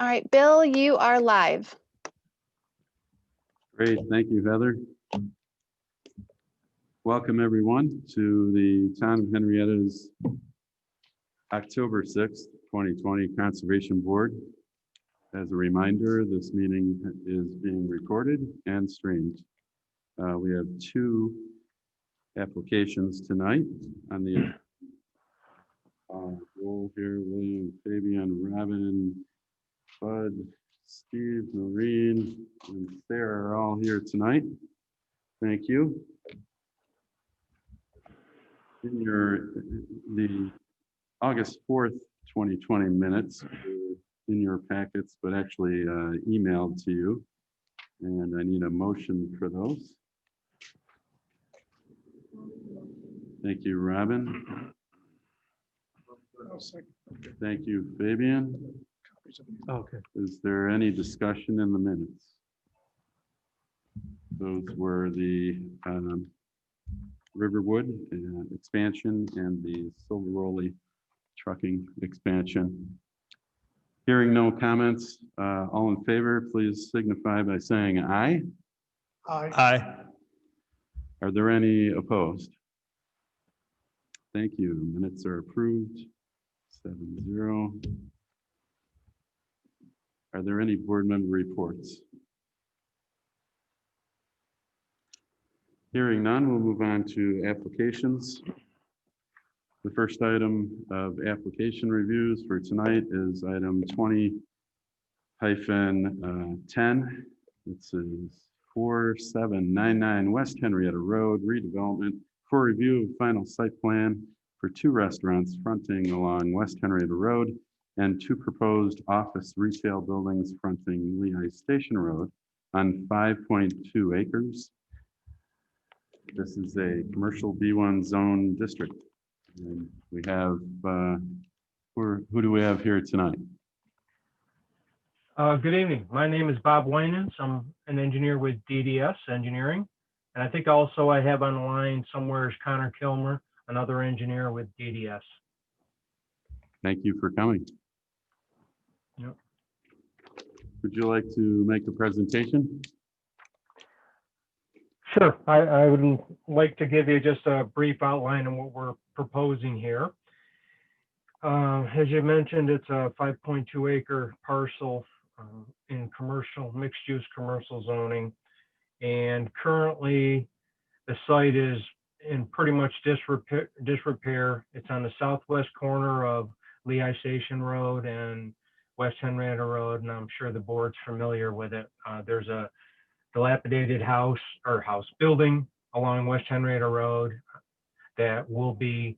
All right, Bill, you are live. Great, thank you, Heather. Welcome, everyone, to the Town of Henrietta's October 6th, 2020 Conservation Board. As a reminder, this meeting is being recorded and streamed. We have two applications tonight on the roll here. William, Fabian, Robin, Bud, Steve, Noreen, and Sarah are all here tonight. Thank you. In the August 4th, 2020 minutes in your packets, but actually emailed to you. And I need a motion for those. Thank you, Robin. Thank you, Fabian. Okay. Is there any discussion in the minutes? Those were the Riverwood expansion and the Silver Rolly trucking expansion. Hearing no comments, all in favor, please signify by saying aye. Aye. Are there any opposed? Thank you. Minutes are approved. 7-0. Are there any board member reports? Hearing none, we'll move on to applications. The first item of application reviews for tonight is item 20-10. It says 4799 West Henrietta Road redevelopment for review of final site plan for two restaurants fronting along West Henrietta Road and two proposed office retail buildings fronting Lehigh Station Road on 5.2 acres. This is a commercial B1 zone district. And we have, who do we have here tonight? Good evening. My name is Bob Winans. I'm an engineer with DDS Engineering. And I think also I have on the line somewhere is Connor Kilmer, another engineer with DDS. Thank you for coming. Yep. Would you like to make a presentation? Sure. I would like to give you just a brief outline of what we're proposing here. As you mentioned, it's a 5.2 acre parcel in commercial, mixed use commercial zoning. And currently the site is in pretty much disrepair. It's on the southwest corner of Lehigh Station Road and West Henrietta Road, and I'm sure the board's familiar with it. There's a dilapidated house building along West Henrietta Road that will be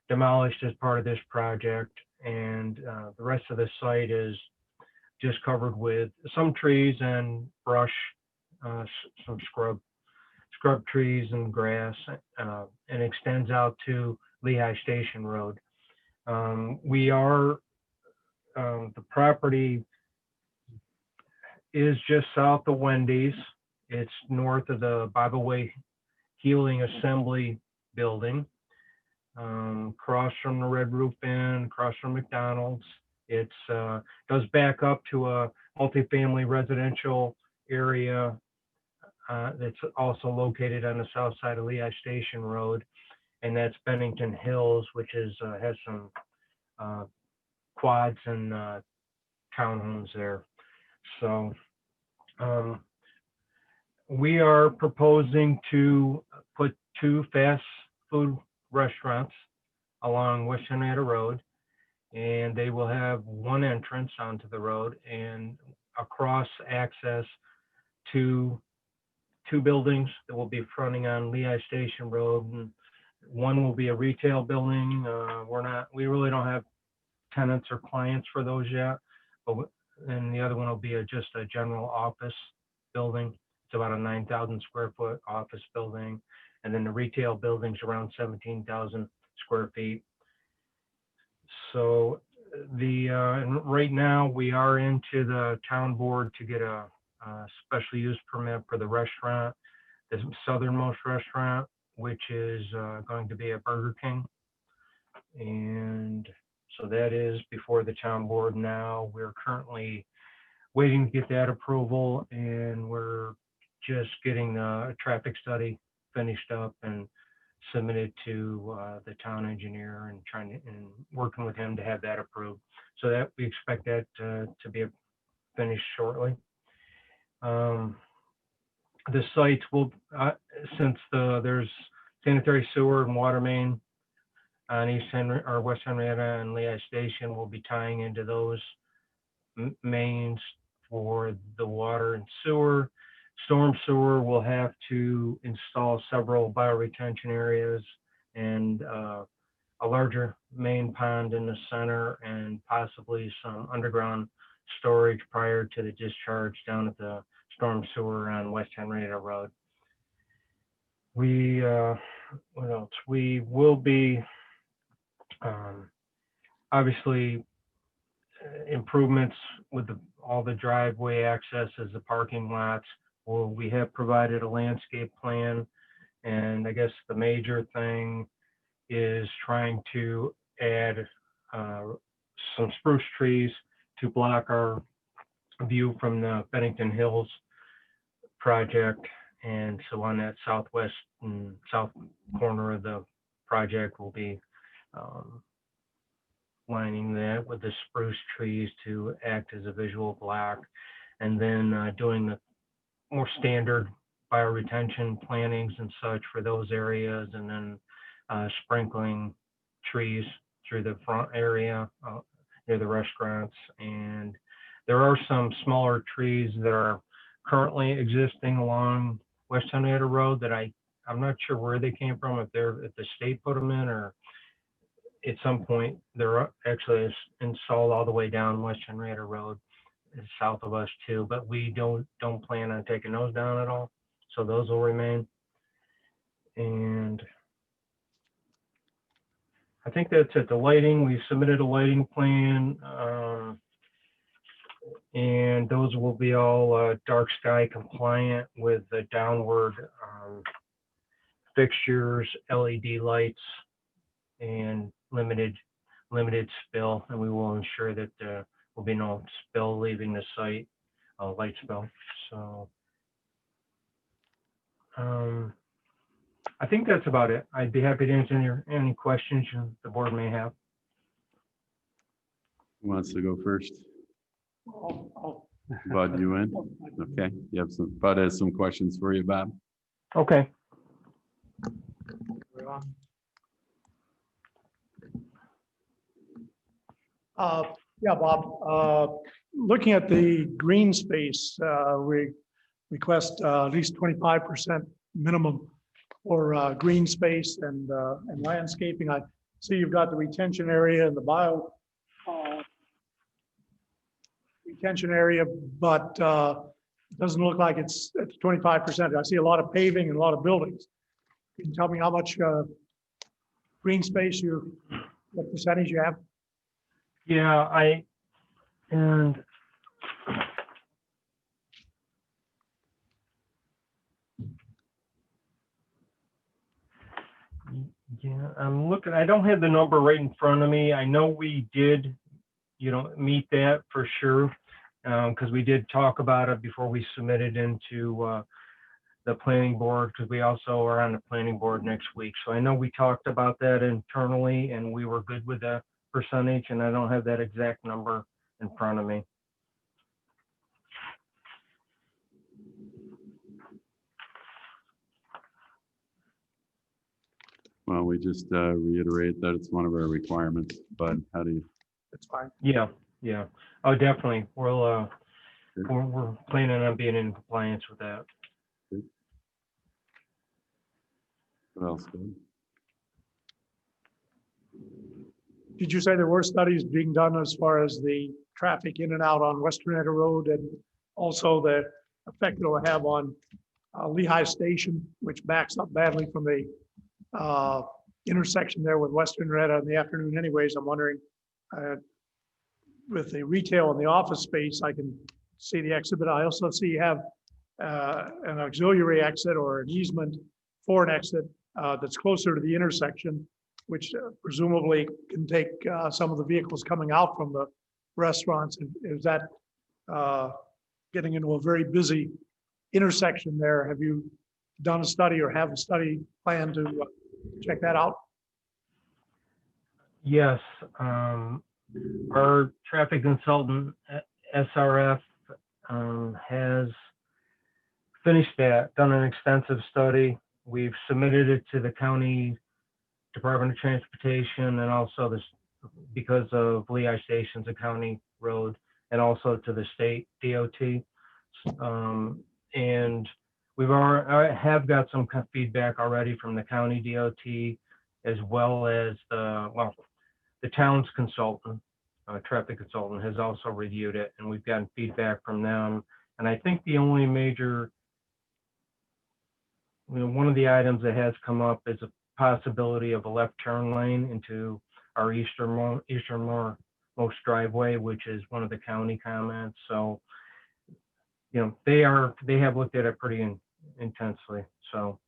demolished as part of this project. And the rest of the site is just covered with some trees and brush, some scrub trees and grass, and extends out to Lehigh Station Road. The property is just south of Wendy's. It's north of the Bible Way Healing Assembly building, across from the Red Roof Inn, across from McDonald's. It's goes back up to a multifamily residential area that's also located on the south side of Lehigh Station Road, and that's Bennington Hills, which is has some quads and townhomes there. So we are proposing to put two fast food restaurants along West Henrietta Road, and they will have one entrance onto the road and across access to two buildings that will be fronting on Lehigh Station Road. And one will be a retail building. We really don't have tenants or clients for those yet, and the other one will be just a general office building. It's about a 9,000 square foot office building. And then the retail building's around 17,000 square feet. So and right now we are into the town board to get a special use permit for the restaurant, the southernmost restaurant, which is going to be a Burger King. And so that is before the town board now. We're currently waiting to get that approval, and we're just getting the traffic study finished up and submitted to the town engineer and working with him to have that approved. So that we expect that to be finished shortly. The sites will, since there's sanitary sewer and water main on East Henry or West Henrietta and Lehigh Station, will be tying into those mains for the water and sewer. Storm sewer will have to install several bioretention areas and a larger main pond in the center, and possibly some underground storage prior to the discharge down at the storm sewer on West Henrietta Road. What else? We will be obviously improvements with all the driveway accesses, the parking lots. Well, we have provided a landscape plan, and I guess the major thing is trying to add some spruce trees to block our view from the Bennington Hills project. And so on that southwest and south corner of the project, we'll be lining that with the spruce trees to act as a visual block, and then doing the more standard bioretention plantings and such for those areas, and then sprinkling trees through the front area near the restaurants. And there are some smaller trees that are currently existing along West Henrietta Road that I'm not sure where they came from, if the state put them in, or at some point they're actually installed all the way down West Henrietta Road south of us too, but we don't plan on taking those down at all, so those will remain. And I think that's it. The lighting, we submitted a lighting plan, and those will be all dark sky compliant with the downward fixtures, LED lights, and limited spill, and we will ensure that there will be no spill leaving the site, light spill. So I think that's about it. I'd be happy to answer any questions the board may have. Who wants to go first? Bud, you in? Okay, Bud has some questions for you, Bob. Okay. Yeah, Bob, looking at the green space, we request at least 25% minimum for green space and landscaping. I see you've got the retention area and the bio retention area, but it doesn't look like it's 25%. I see a lot of paving and a lot of buildings. Can you tell me how much green space what percentage you have? Yeah, I'm looking, I don't have the number right in front of me. I know we did, meet that for sure, because we did talk about it before we submitted into the planning board, because we also are on the planning board next week. So I know we talked about that internally, and we were good with that percentage, and I don't have that exact number in front of me. Well, we just reiterate that it's one of our requirements, but how do you? That's fine. Yeah. Oh, definitely. We're planning on being in compliance with that. What else? Good? Did you say there were studies being done as far as the traffic in and out on West Henrietta Road, and also the effect it'll have on Lehigh Station, which backs up badly from the intersection there with West Henrietta in the afternoon anyways? I'm wondering, with the retail and the office space, I can see the exhibit. I also see you have an auxiliary exit or an easement for an exit that's closer to the intersection, which presumably can take some of the vehicles coming out from the restaurants. Is that getting into a very busy intersection there. Have you done a study or have a study plan to check that out? Yes, our traffic consultant, SRF, has finished that, done an extensive study. We've submitted it to the county Department of Transportation and also this, because of Lehigh Station's a county road, and also to the state DOT. And I have got some feedback already from the county DOT, as well as the town's consultant, traffic consultant, has also reviewed it, and we've gotten feedback from them. And I think the only major, one of the items that has come up is a possibility of a left turn lane into our easternmost driveway, which is one of the county comments. So, they have looked at it pretty intensely. So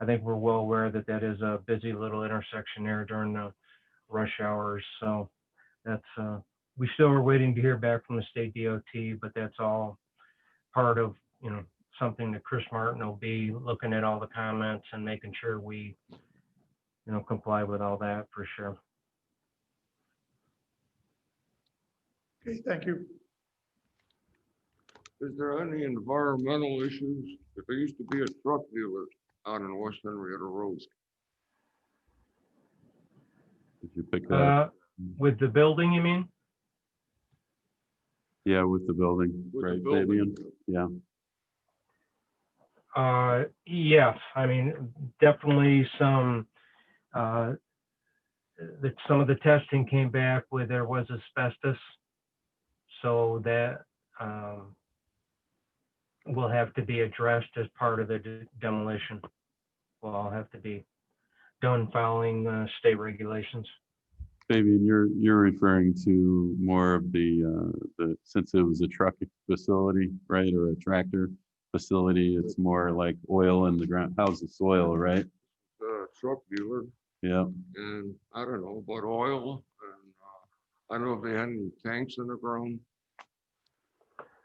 I think we're well aware that that is a busy little intersection there during the rush hours. So that's, we still are waiting to hear back from the state DOT, but that's all part of, something that Chris Martin will be looking at all the comments and making sure we, comply with all that for sure. Okay, thank you. Is there any environmental issues? If there used to be a truck dealer out in West Henrietta Road. Did you pick that up? With the building, you mean? Yeah, with the building, With the right, building. Fabian? Yeah, Yes, I mean, definitely some of the testing came back where there was asbestos. So that will have to be addressed as part of the demolition. Will all have to be done following state regulations. Fabian, you're referring to more of the since it was a truck facility, right, or a tractor facility, it's more like oil in the ground. How's the soil, right? Truck dealer, Yeah, and I don't know about oil, and I don't know if they had any tanks in the ground.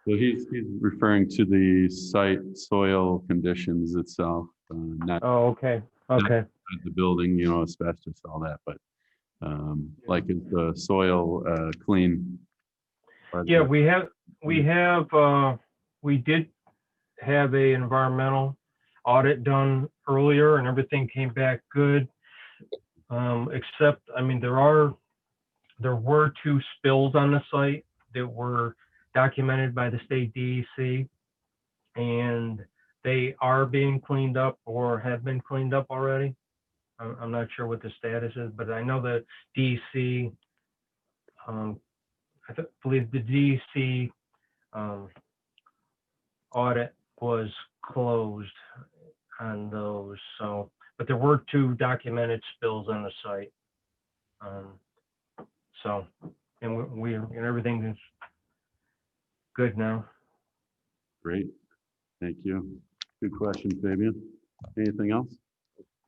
so he's referring to the site soil conditions itself, not Oh, okay. Okay. the building, asbestos, all that, but like is the soil clean? Yeah, we did have a environmental audit done earlier and everything came back good. Except, I mean, there were 2 spills on the site that were documented by the state DEC, and they are being cleaned up or have been cleaned up already. I'm not sure what the status is, but I know the DEC, I believe the DEC audit was closed on those. So, but there were 2 documented spills on the site. So, and we and everything is good now. Great, thank you. Good question, Fabian. Anything else?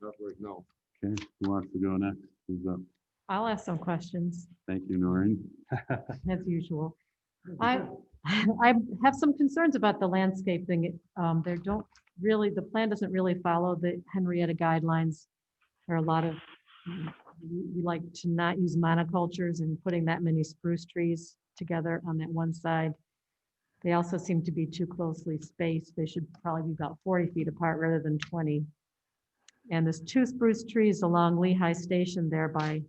Not right now. Okay, who wants to go next? Who's up? I'll ask some questions, Thank you, Noreen. as usual. I have some concerns about the landscaping. The plan doesn't really follow the Henrietta guidelines. There are a lot of, we like to not use monocultures and putting that many spruce trees together on that one side. They also seem to be too closely spaced. They should probably be about 40 feet apart rather than 20. And there's 2 spruce trees along Lehigh Station there by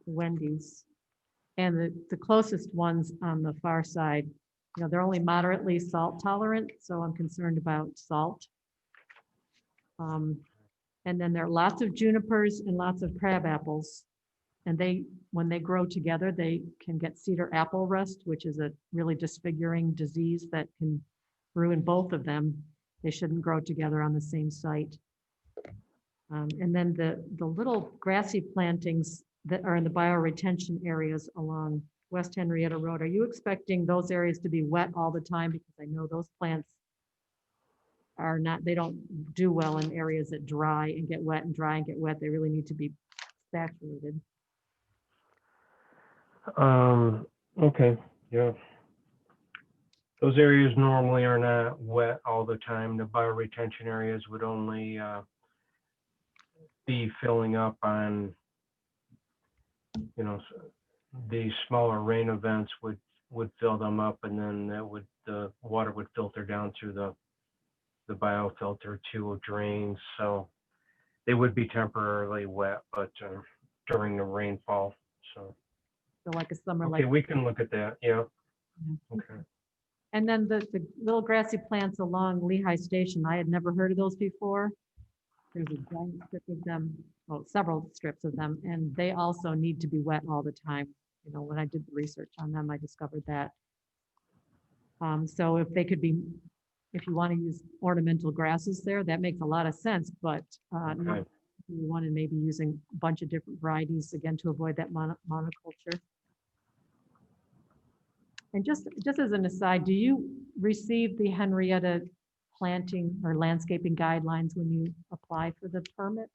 Wendy's. And the closest ones on the far side, they're only moderately salt tolerant, so I'm concerned about salt. And then there are lots of junipers and lots of crab apples. And when they grow together, they can get cedar apple rust, which is a really disfiguring disease that can ruin both of them. They shouldn't grow together on the same site. And then the little grassy plantings that are in the bioretention areas along West Henrietta Road, are you expecting those areas to be wet all the time? Because I know those plants are not, they don't do well in areas that dry and get wet and dry and get wet. They really need to be saturated. Okay, yeah. Those areas normally are not wet all the time. The bioretention areas would only be filling up on, the smaller rain events would fill them up, and then the water would filter down through the biofilter to drains. So they would be temporarily wet, but during the rainfall. So So like a summer, okay, like. we can look at that. Yeah. Yeah. Okay. And then the little grassy plants along Lehigh Station, I had never heard of those before. There's a giant strip of them, well, several strips of them, and they also need to be wet all the time. When I did the research on them, I discovered that. So if they could be, if you want to use ornamental grasses there, that makes a lot of sense, but Okay. we wanted maybe using a bunch of different varieties again to avoid that monoculture. And just as an aside, do you receive the Henrietta planting or landscaping guidelines when you apply for the permits?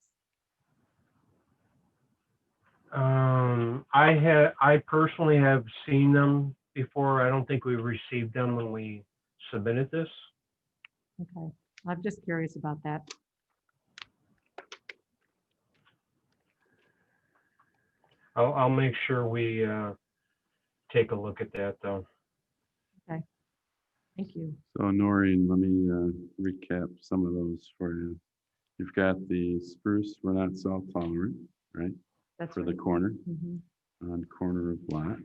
I personally have seen them before. I don't think we received them when we submitted this. Okay, I'm just curious about that. I'll make sure we take a look at that though. Thank you. So Noreen, let me recap some of those for you. You've got the spruce, we're not salt tolerant, right? That's For the right. corner, Mhm. on corner of lot.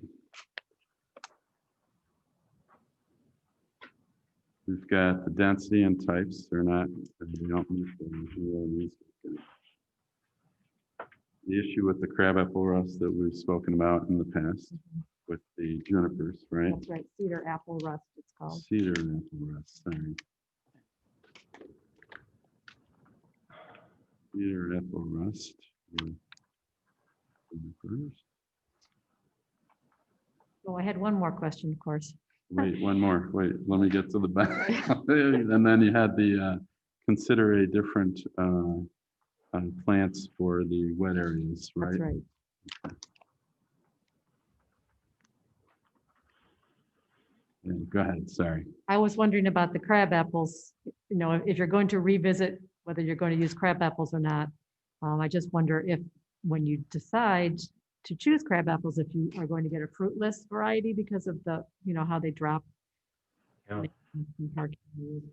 We've got the density and types, they're not, we don't meet the issue with the crabapple rust that we've spoken about in the past with the junipers, right? That's right, cedar apple rust it's called. Cedar apple rust, sorry. Cedar apple rust. Junipers. Oh, I had one more question, of course. Wait, one more. Wait, let me get to the back. And then you had the consider a different plants for the wet areas, right? That's right. Yeah, go ahead, sorry. I was wondering about the crab apples, if you're going to revisit whether you're going to use crab apples or not. I just wonder if, when you decide to choose crab apples, if you are going to get a fruitless variety because of the, how they drop. Yeah. Hard to use.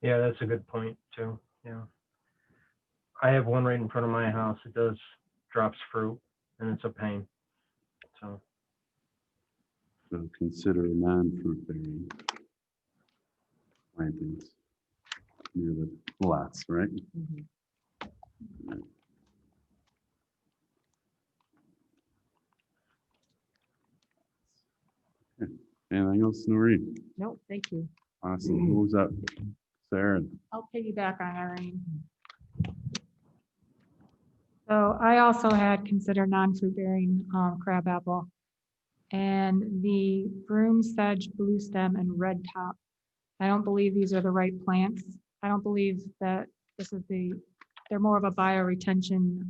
Yeah, that's a good point too. Yeah. I have one right in front of my house. It does drops fruit and it's a pain. So So consider non-fruit bearing plantings near the lots, right? Mhm. Anything else, Noreen? No, thank you. Awesome. Who's up? Sarah. I'll piggyback on Irene. So I also had considered non-fruit bearing crabapple. And the broom sedge, blue stem, and red top. I don't believe these are the right plants. I don't believe that this is they're more of a bioretention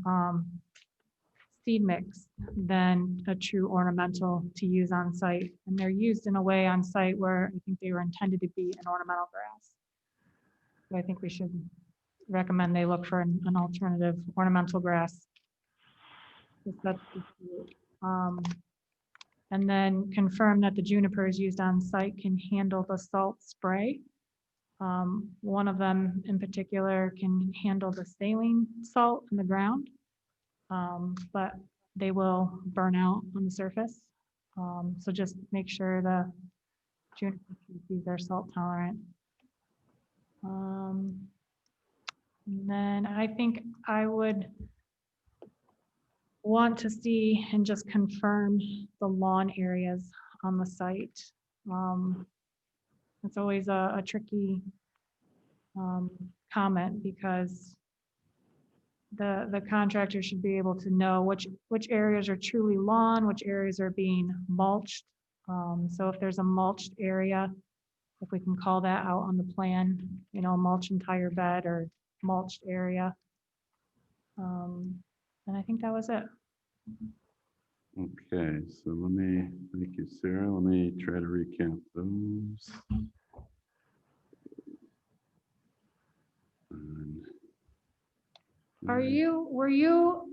seed mix than a true ornamental to use on site. And they're used in a way on site where I think they were intended to be an ornamental grass. So I think we should recommend they look for an alternative ornamental grass. And then confirm that the junipers used on site can handle the salt spray. One of them in particular can handle the saline salt in the ground, but they will burn out on the surface. So just make sure the juniper species are salt tolerant. And then I think I would want to see and just confirm the lawn areas on the site. It's always a tricky comment because the contractor should be able to know which areas are truly lawn, which areas are being mulched. So if there's a mulched area, if we can call that out on the plan, mulch entire bed or mulched area. And I think that was it. Okay, so thank you, Sarah. Let me try to recount those. And- Were you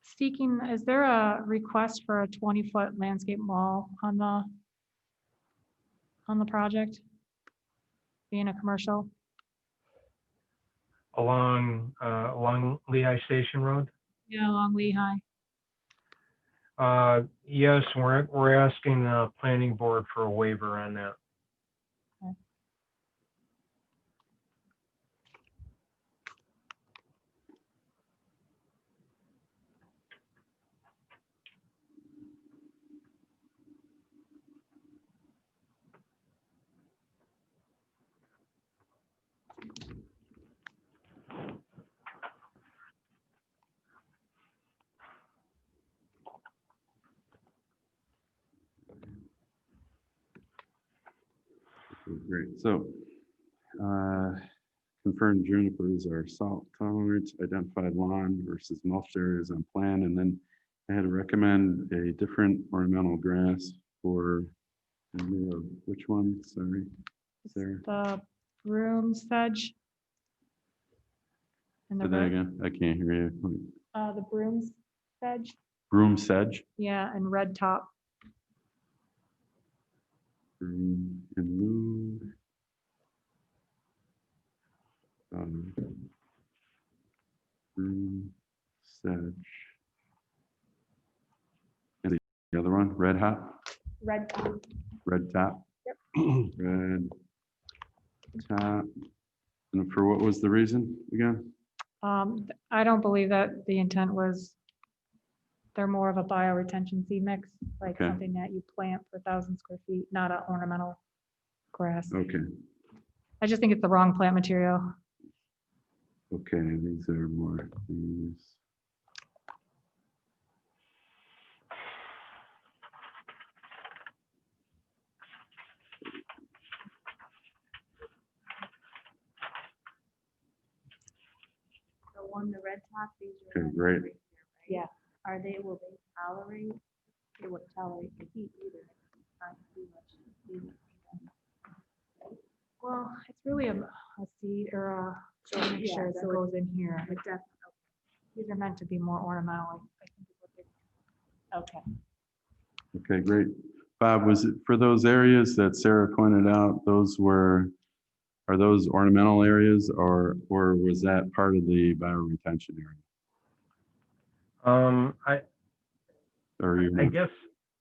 seeking, is there a request for a 20-foot landscape wall on the project? Being a commercial? Along Lehigh Station Road? Yeah, along Lehigh. Yes, we're asking the planning board for a waiver on that. Okay, great. So, confirmed junipers are salt tolerant, identified lawn versus mulch areas on plan, and then I had to recommend a different ornamental grass for, which one? Sorry, Sarah. The broom sedge. And Say that again. I can't hear you. the broom sedge, Broom sedge. yeah, and red top. Broom and move. Broom sedge. And the other one, red hot, Red top. red top. Red top. And for what was the reason again? I don't believe that the intent was, they're more of a bioretention seed mix, like Okay. something that you plant for 1,000 square feet, not an ornamental grass. Okay, I just think it's the wrong plant material. okay, these are more these. The one, the red top, these are. Okay, great. Yeah. Are they, will they tolerate, they would tolerate the heat either, not too much heat. Well, it's really a seed or a soil mixture Yeah, that so goes in here. It definitely, These are meant to be more ornamental. I think is what they're- okay. Okay, great. Bob, was it for those areas that Sarah pointed out, are those ornamental areas or was that part of the bioretention area? Or I guess,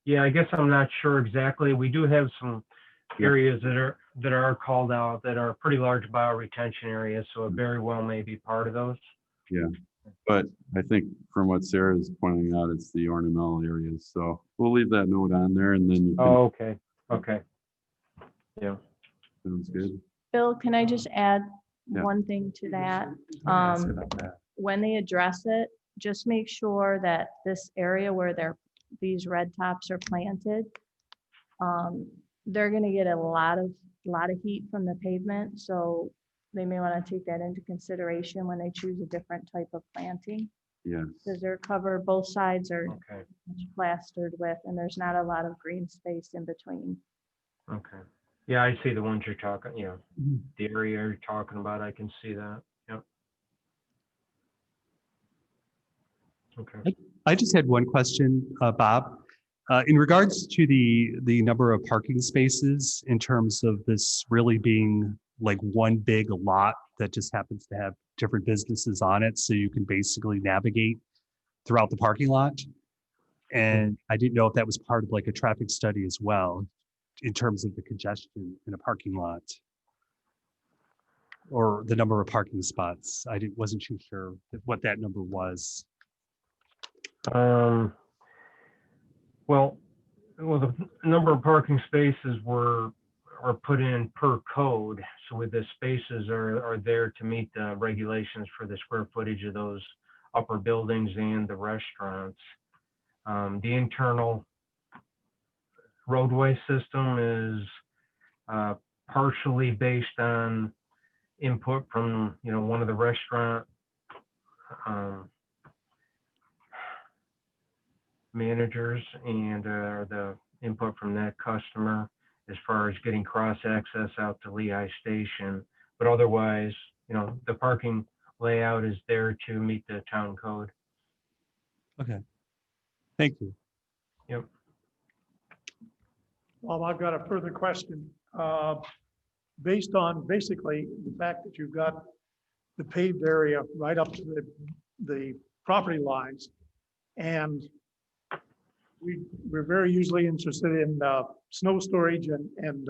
yeah, I guess I'm not sure exactly. We do have some areas that are called out that are pretty large bioretention areas, so it very well may be part of those. Yeah, but I think from what Sarah's pointing out, it's the ornamental areas. So we'll leave that note on there and then you can, Oh, okay, okay. Yeah. sounds good. Bill, can I just add Yeah. one thing to that? Ask about that. When they address it, just make sure that this area where these red tops are planted, they're gonna get a lot of heat from the pavement, so they may want to take that into consideration when they choose a different type of planting, Yes, because they're covered, both sides are Okay, plastered with, and there's not a lot of green space in between. okay. Yeah, I see the ones you're talking, yeah. The area you're talking about, I can see that. Yep. Okay. I just had one question, Bob. In regards to the number of parking spaces in terms of this really being like one big lot that just happens to have different businesses on it, so you can basically navigate throughout the parking lot. And I didn't know if that was part of like a traffic study as well, in terms of the congestion in a parking lot or the number of parking spots. Wasn't too sure what that number was. Well, the number of parking spaces are put in per code. So with the spaces are there to meet the regulations for the square footage of those upper buildings and the restaurants. The internal roadway system is partially based on input from, one of the restaurant managers and the input from that customer as far as getting cross access out to Lehigh Station. But otherwise, the parking layout is there to meet the town code. Okay. Thank you. Yep. Well, I've got a further question. Based on basically the fact that you've got the paved area right up to the property lines, and we're very usually interested in snow storage and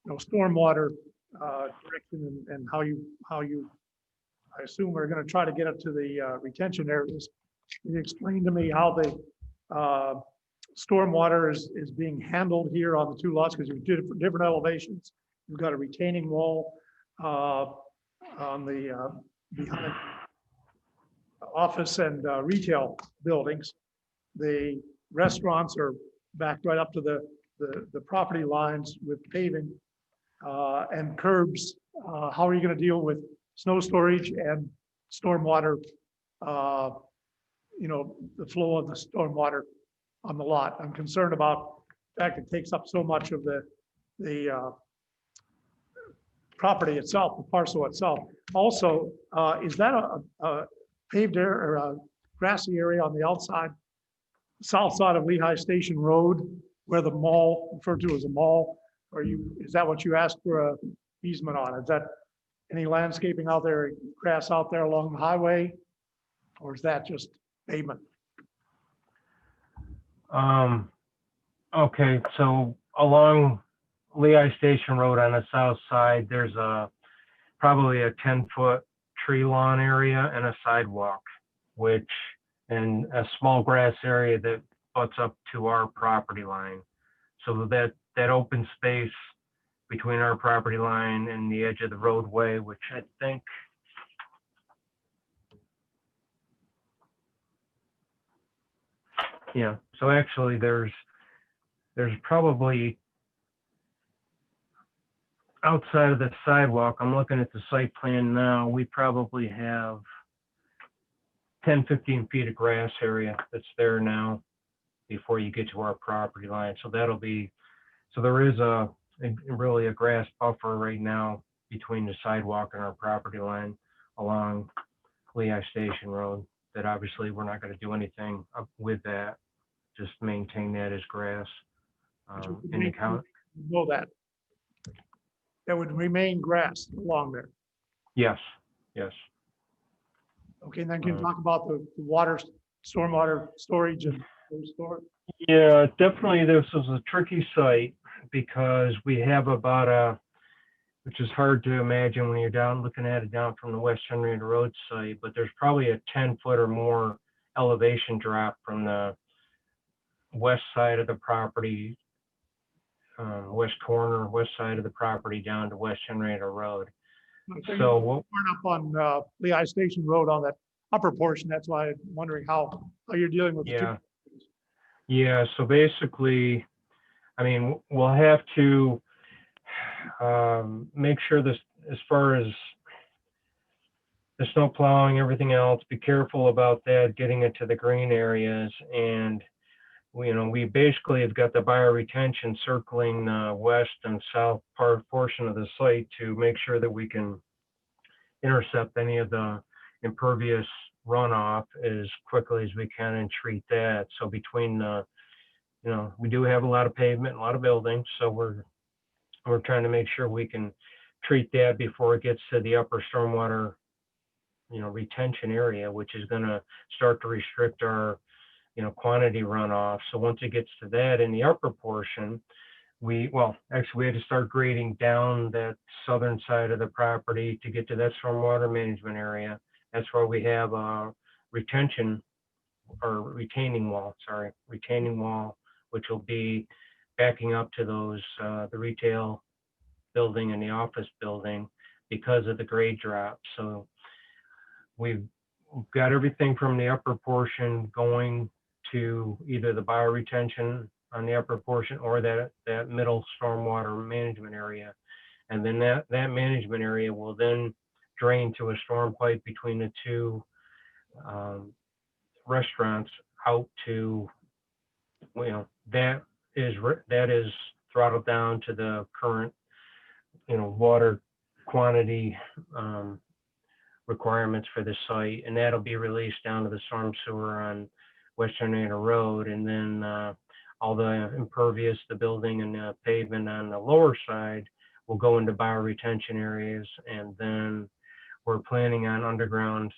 stormwater direction and how you I assume we're going to try to get it to the retention areas. Can you explain to me how the stormwater is being handled here on the two lots, because you're different elevations. You've got a retaining wall on the behind office and retail buildings. The restaurants are backed right up to the property lines with paving and curbs. How are you going to deal with snow storage and stormwater? The flow of the stormwater on the lot. I'm concerned about the fact it takes up so much of the property itself, the parcel itself. Also, is that a paved area or a grassy area on the outside, south side of Lehigh Station Road, where the mall, referred to as a mall, is that what you asked for a easement on? Is that any landscaping out there, grass out there along the highway, or is that just pavement? Okay, so along Lehigh Station Road on the south side, there's probably a 10-foot tree lawn area and a sidewalk, and a small grass area that butts up to our property line. So that open space between our property line and the edge of the roadway, which I think so actually there's probably outside of the sidewalk, I'm looking at the site plan now, we probably have 10, 15 feet of grass area that's there now before you get to our property line. So there is really a grass buffer right now between the sidewalk and our property line along Lehigh Station Road that obviously we're not going to do anything with that, just maintain that as grass in the county. Know that. That would remain grass along there. Yes. Okay, and then can you talk about the water, stormwater storage and storage? Yeah, definitely this was a tricky site because we have which is hard to imagine when you're looking at it down from the West Henrietta Road site, but there's probably a 10-foot or more elevation drop from the west side of the property, west side of the property down to West Henrietta Road. So we're up on Lehigh Station Road on that upper portion. That's why I'm wondering how you're dealing with the two. Yeah, so basically, we'll have to make sure this, as far as the snow plowing, everything else, be careful about that, getting it to the green areas. And, we basically have got the bioretention circling the west and south portion of the site to make sure that we can intercept any of the impervious runoff as quickly as we can and treat that. So between we do have a lot of pavement, a lot of buildings, so we're trying to make sure we can treat that before it gets to the upper stormwater retention area, which is going to start to restrict our quantity runoff. So once it gets to that in the upper portion, we had to start grading down that southern side of the property to get to that stormwater management area. That's where we have a retaining wall, which will be backing up to those the retail building and the office building because of the grade drop. So we've got everything from the upper portion going to either the bioretention on the upper portion or that middle stormwater management area. And then that management area will then drain to a storm pipe between the two restaurants out to that is throttled down to the current, water quantity requirements for the site, and that'll be released down to the storm sewer on West Henrietta Road, and then all the impervious, the building and the pavement on the lower side will go into bioretention areas, and then we're planning on underground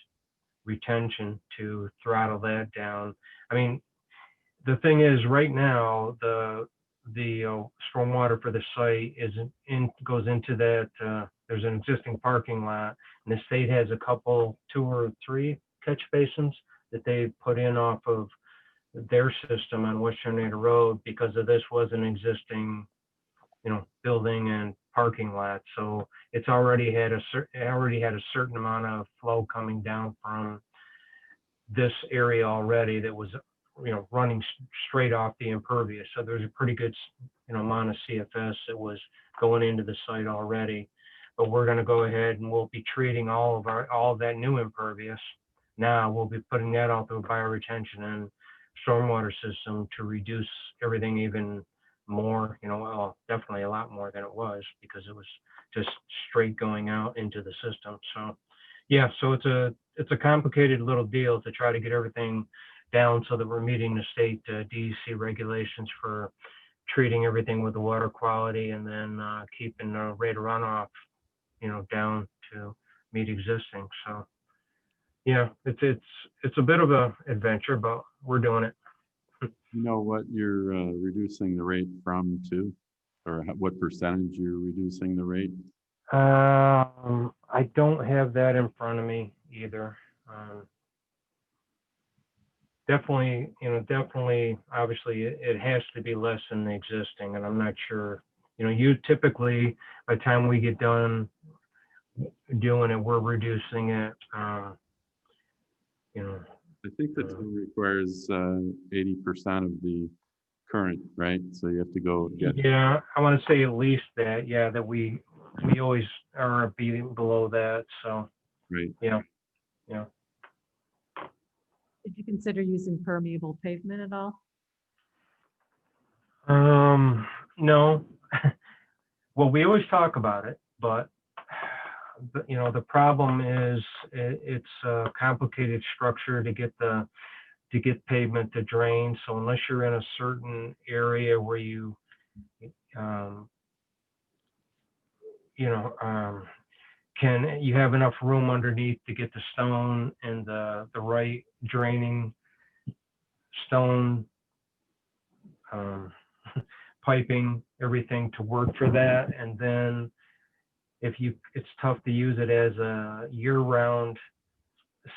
retention to throttle that down. I mean, the thing is, right now, the stormwater for the site goes into that. There's an existing parking lot, and the state has a couple, 2 or 3 catch basins that they put in off of their system on West Henrietta Road because of this was an existing, building and parking lot. So it's already had a certain amount of flow coming down from this area already that was, running straight off the impervious. So there's a pretty good, amount of CFS that was going into the site already. But we're going to go ahead and we'll be treating all of that new impervious. Now we'll be putting that all through a bioretention and stormwater system to reduce everything even more, well, definitely a lot more than it was because it was just straight going out into the system. So yeah, so it's a complicated little deal to try to get everything down so that we're meeting the state DEC regulations for treating everything with the water quality and then keeping the rate of runoff, down to meet existing. So yeah, it's a bit of a adventure, but we're doing it. You know what you're reducing the rate from to, or what percentage you're reducing the rate? I don't have that in front of me either. Definitely, obviously, it has to be less than the existing, and I'm not sure. You typically, by the time we get done doing it, we're reducing it. I think the tool requires 80% of the current, right? So you have to go get. Yeah, I want to say at least that. Yeah, that we always are being below that. So Right. Yeah. Did you consider using permeable pavement at all? No. Well, we always talk about it, but the problem is it's a complicated structure to get pavement to drain. So unless you're in a certain area where you can you have enough room underneath to get the stone and the right draining stone piping, everything to work for that. And then it's tough to use it as a year-round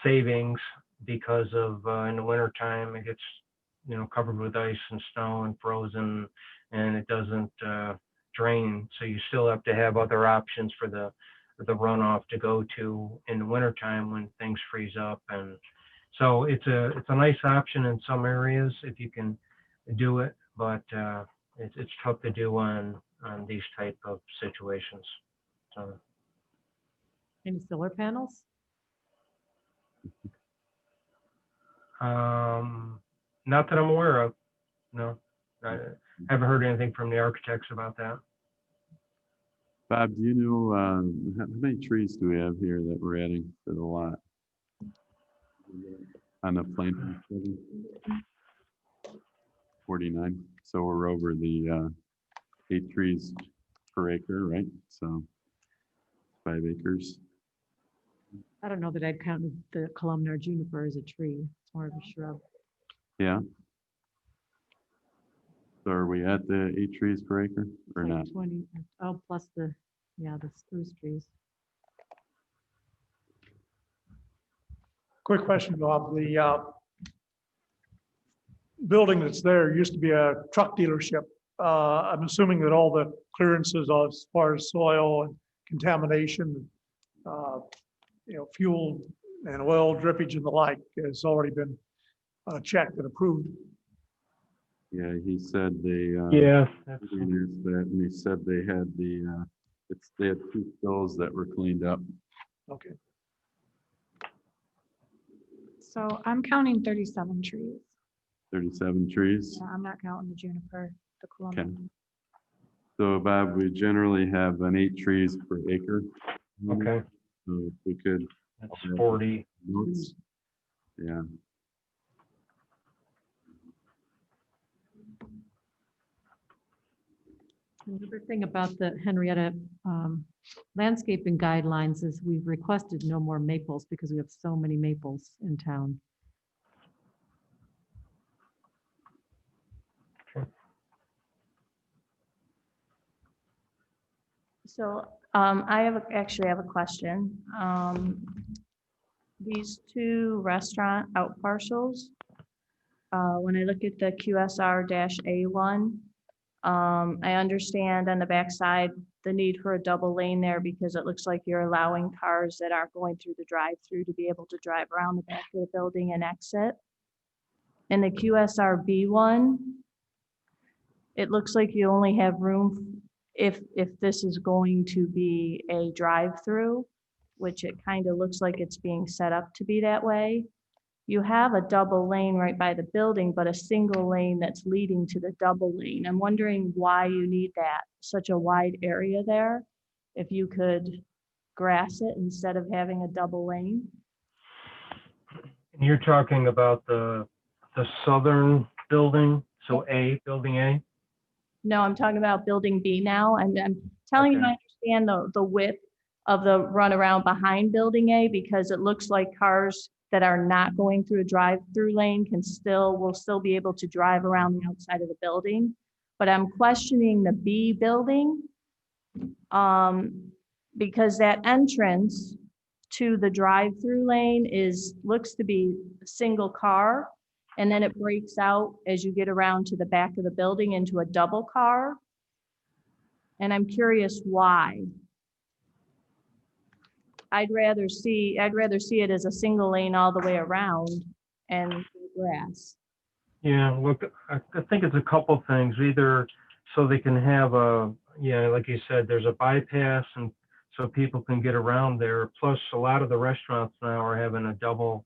savings because of in the wintertime it gets covered with ice and snow and frozen, and it doesn't drain. So you still have to have other options for the runoff to go to in the wintertime when things freeze up. And so it's a nice option in some areas if you can do it, but it's tough to do on these type of situations. So Any solar panels? not that I'm aware of. No, I haven't heard anything from the architects about that. Bob, do you know how many trees do we have here that we're adding to the lot? On the planting study? 49. So we're over the 8 trees per acre, right? So 5 acres. I don't know that I'd count the columnar juniper as a tree. It's more of a shrub. Yeah. So are we at the 8 trees per acre or Like not? 20, oh, plus the spruce trees. Quick question, Bob. The building that's there used to be a truck dealership. I'm assuming that all the clearances as far as soil and contamination, fuel and oil drippage and the like has already been checked and approved. Yeah, he said they. Yeah. And he said they had they had 2 spills that were cleaned up. Okay. So I'm counting 37 trees. 37 trees. Yeah, I'm not counting the juniper, the Okay. Columbia. So Bob, we generally have an 8 trees per acre. Okay, So if we could. that's 40. Notes. Yeah, Another thing about the Henrietta landscaping guidelines is we've requested no more maples because we have so many maples in town. So actually have a question. These two restaurant out parcels, when I look at the QSR-A1, I understand on the backside the need for a double lane there because it looks like you're allowing cars that aren't going through the drive-through to be able to drive around the back of the building and exit. In the QSR-B1, it looks like you only have room if this is going to be a drive-through, which it kind of looks like it's being set up to be that way. You have a double lane right by the building, but a single lane that's leading to the double lane. I'm wondering why you need that, such a wide area there, if you could grass it instead of having a double lane. You're talking about the southern building, so building A? No, I'm talking about building B now. I'm telling you, Okay. I understand the width of the runaround behind building A because it looks like cars that are not going through a drive-through lane will still be able to drive around the outside of the building. But I'm questioning the B building because that entrance to the drive-through lane looks to be a single car. And then it breaks out as you get around to the back of the building into a double car. And I'm curious why. I'd rather see it as a single lane all the way around and grass. Yeah, look, I think it's a couple things, either so they can have like you said, there's a bypass and so people can get around there. Plus a lot of the restaurants now are having a double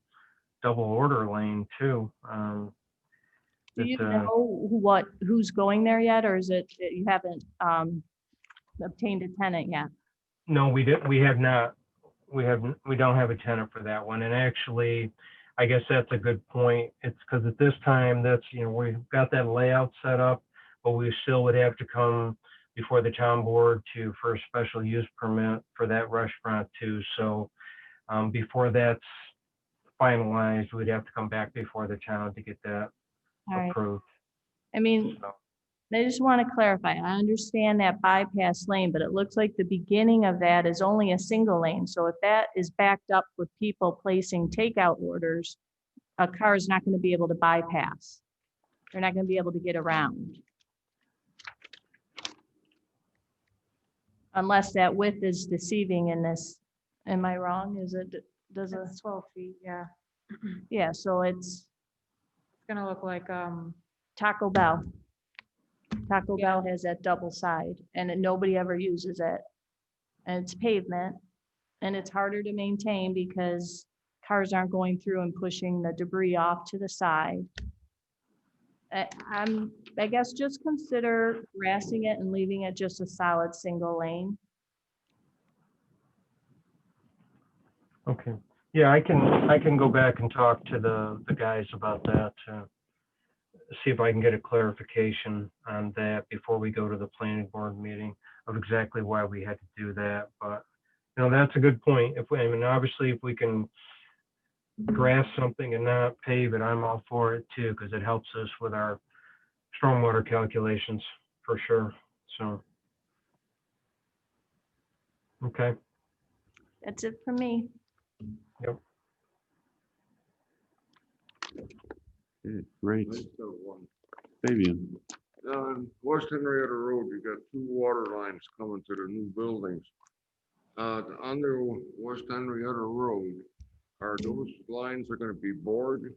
order lane too. Do you know who's going there yet, or is it that you haven't obtained a tenant yet? No, we have not. We don't have a tenant for that one. And actually, I guess that's a good point. It's because at this time we've got that layout set up, but we still would have to come before the town board for a special use permit for that restaurant too. So before that's finalized, we'd have to come back before the town to get that All right. approved. I mean, So, I just want to clarify. I understand that bypass lane, but it looks like the beginning of that is only a single lane. So if that is backed up with people placing takeout orders, a car is not going to be able to bypass. They're not going to be able to get around. Unless that width is deceiving in this. Am I wrong? Does a 12 feet, yeah. yeah, so it's It's gonna look like, Taco Bell. Taco Yeah. Bell has that double side and nobody ever uses it. And it's pavement and it's harder to maintain because cars aren't going through and pushing the debris off to the side. I guess just consider grassing it and leaving it just a solid single lane. okay. Yeah, I can go back and talk to the guys about that, see if I can get a clarification on that before we go to the planning board meeting of exactly why we had to do that. But, that's a good point. Obviously, if we can grass something and not pave it, I'm all for it too, because it helps us with our stormwater calculations for sure. So, okay. That's it for me. okay, great. I just have one. Fabian, On West Henrietta Road, you got 2 water lines coming to the new buildings. Under West Henrietta Road, are those lines are gonna be bored?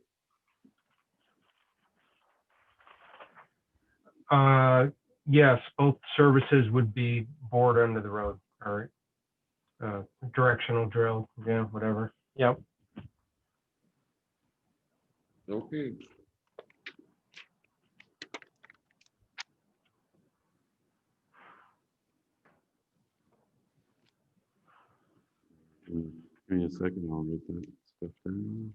Yes, both services would be bored under the road, or directional drill, yeah, whatever. Yep. Okay, Give me a second, I'll get that stuff down.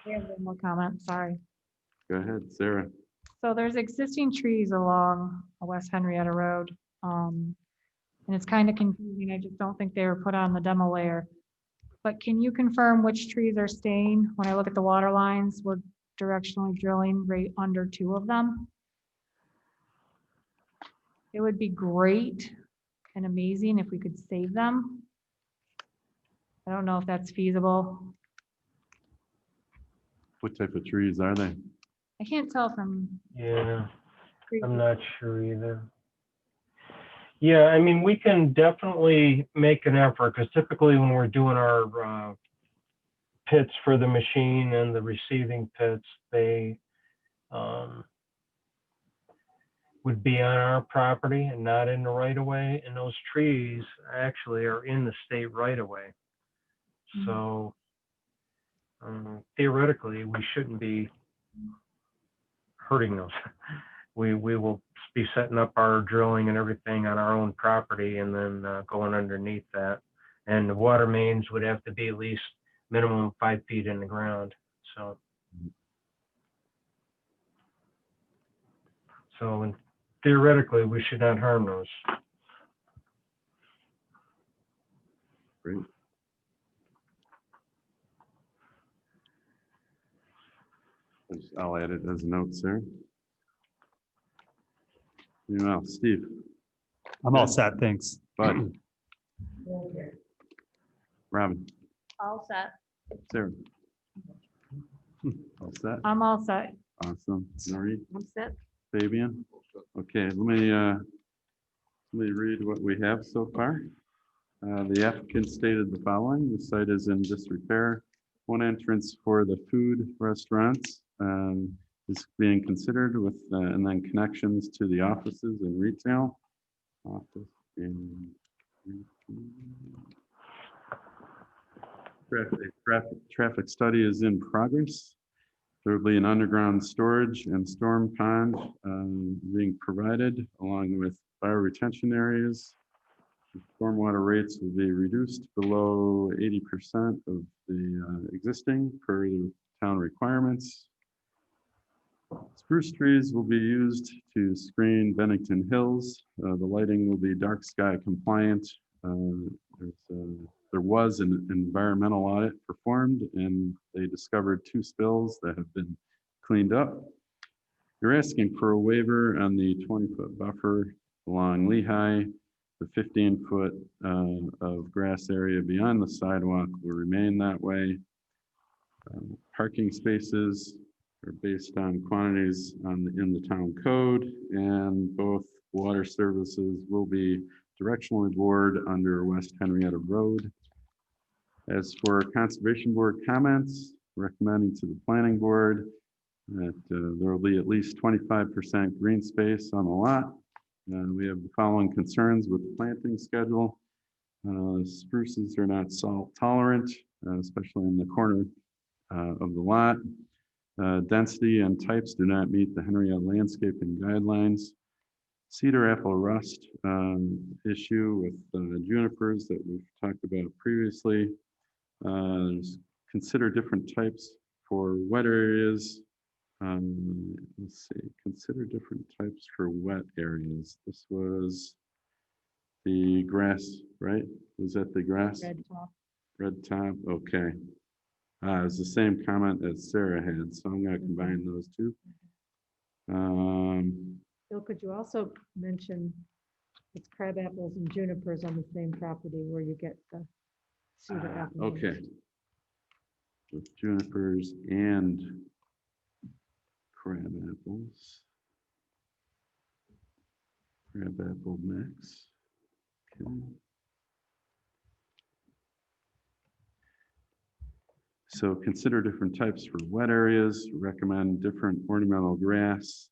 I have one more comment, sorry. Go ahead, Sarah. So there's existing trees along West Henrietta Road. And it's kind of confusing. I just don't think they were put on the demo layer. But can you confirm which trees are staying? When I look at the water lines, we're directionally drilling right under 2 of them. It would be great and amazing if we could save them. I don't know if that's feasible. What type of trees are they? I can't tell from. Yeah, I'm not sure either. Yeah, I mean, we can definitely make an effort, because typically when we're doing our pits for the machine and the receiving pits, they would be on our property and not in the right of way. And those trees actually are in the state right of way. So theoretically, we shouldn't be hurting those. We will be setting up our drilling and everything on our own property and then going underneath that. And the water mains would have to be at least minimum 5 feet in the ground. So theoretically, we should not harm those. Great. I'll add it as a note, Sarah. Anyone else? Steve? I'm all set, thanks. Bud? Robin? All set. Sarah? All set? I'm all set. Awesome. Noreen? I'm set. Fabian? Okay, let me read what we have so far. The applicant stated the following: the site is in disrepair. One entrance for the food restaurants is being considered with, and then connections to the offices and retail. Traffic study is in progress. There will be an underground storage and storm pond being provided along with bioretention areas. Stormwater rates will be reduced below 80% of the existing per the town requirements. Spruce trees will be used to screen Bennington Hills. The lighting will be dark sky compliant. There was an environmental audit performed and they discovered 2 spills that have been cleaned up. You're asking for a waiver on the 20-foot buffer along Lehigh. The 15-foot of grass area beyond the sidewalk will remain that way. Parking spaces are based on quantities in the town code, and both water services will be directionally bored under West Henrietta Road. As for Conservation Board comments, recommending to the Planning Board that there will be at least 25% green space on the lot. We have the following concerns with the planting schedule. Spruces are not salt tolerant, especially in the corner of the lot. Density and types do not meet the Henrietta landscaping guidelines. Cedar apple rust issue with junipers that we've talked about previously. Consider different types for wet areas. Let's see, consider different types for wet areas. This was the grass, right? Was that the grass? Red top. Red top, okay. It's the same comment as Sarah had, so I'm gonna combine those two. Bill, could you also mention it's crab apples and junipers on the same property where you get the cedar apple? Okay. With junipers and crab apples. Crab apple mix. Okay. So consider different types for wet areas. Recommend different ornamental grass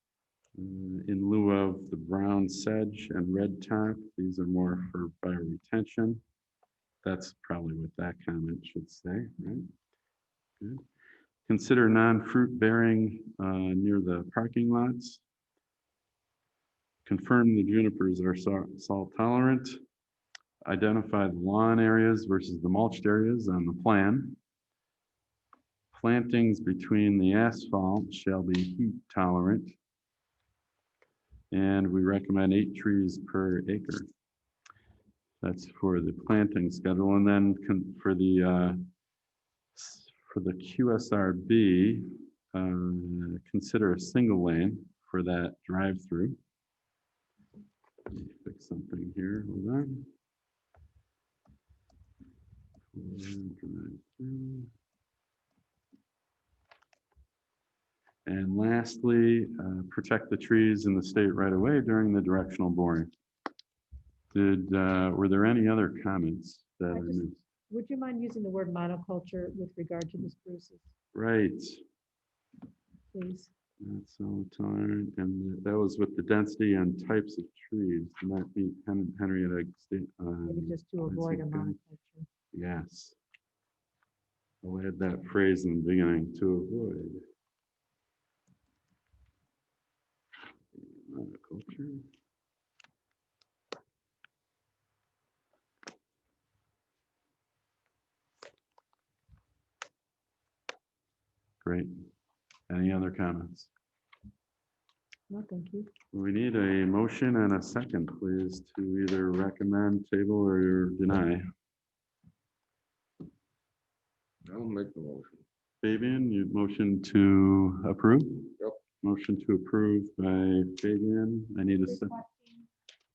in lieu of the brown sedge and red top. These are more for bioretention. That's probably what that comment should say, right? Good. Consider non-fruit bearing near the parking lots. Confirm the junipers are salt tolerant. Identify the lawn areas versus the mulched areas on the plan. Plantings between the asphalt shall be heat tolerant. And we recommend 8 trees per acre. That's for the planting schedule. And then for the QSRB, consider a single lane for that drive-through. Fix something here, hold on. And lastly, protect the trees in the state right away during the directional boring. Were there any other comments that I missed? Would you mind using the word monoculture with regard to the spruces, Right. please? That's all tolerant, and that was with the density and types of trees, not meet Henrietta State. Maybe just to avoid a monoculture. Yes. I'll add that phrase in the beginning, to avoid. Monoculture. Great. Any other comments? No, thank you. We need a motion and a second, please, to either recommend, table, or deny. I'll make the motion. Fabian, you motion to approve? Yep. Motion to approve by Fabian. I need a second.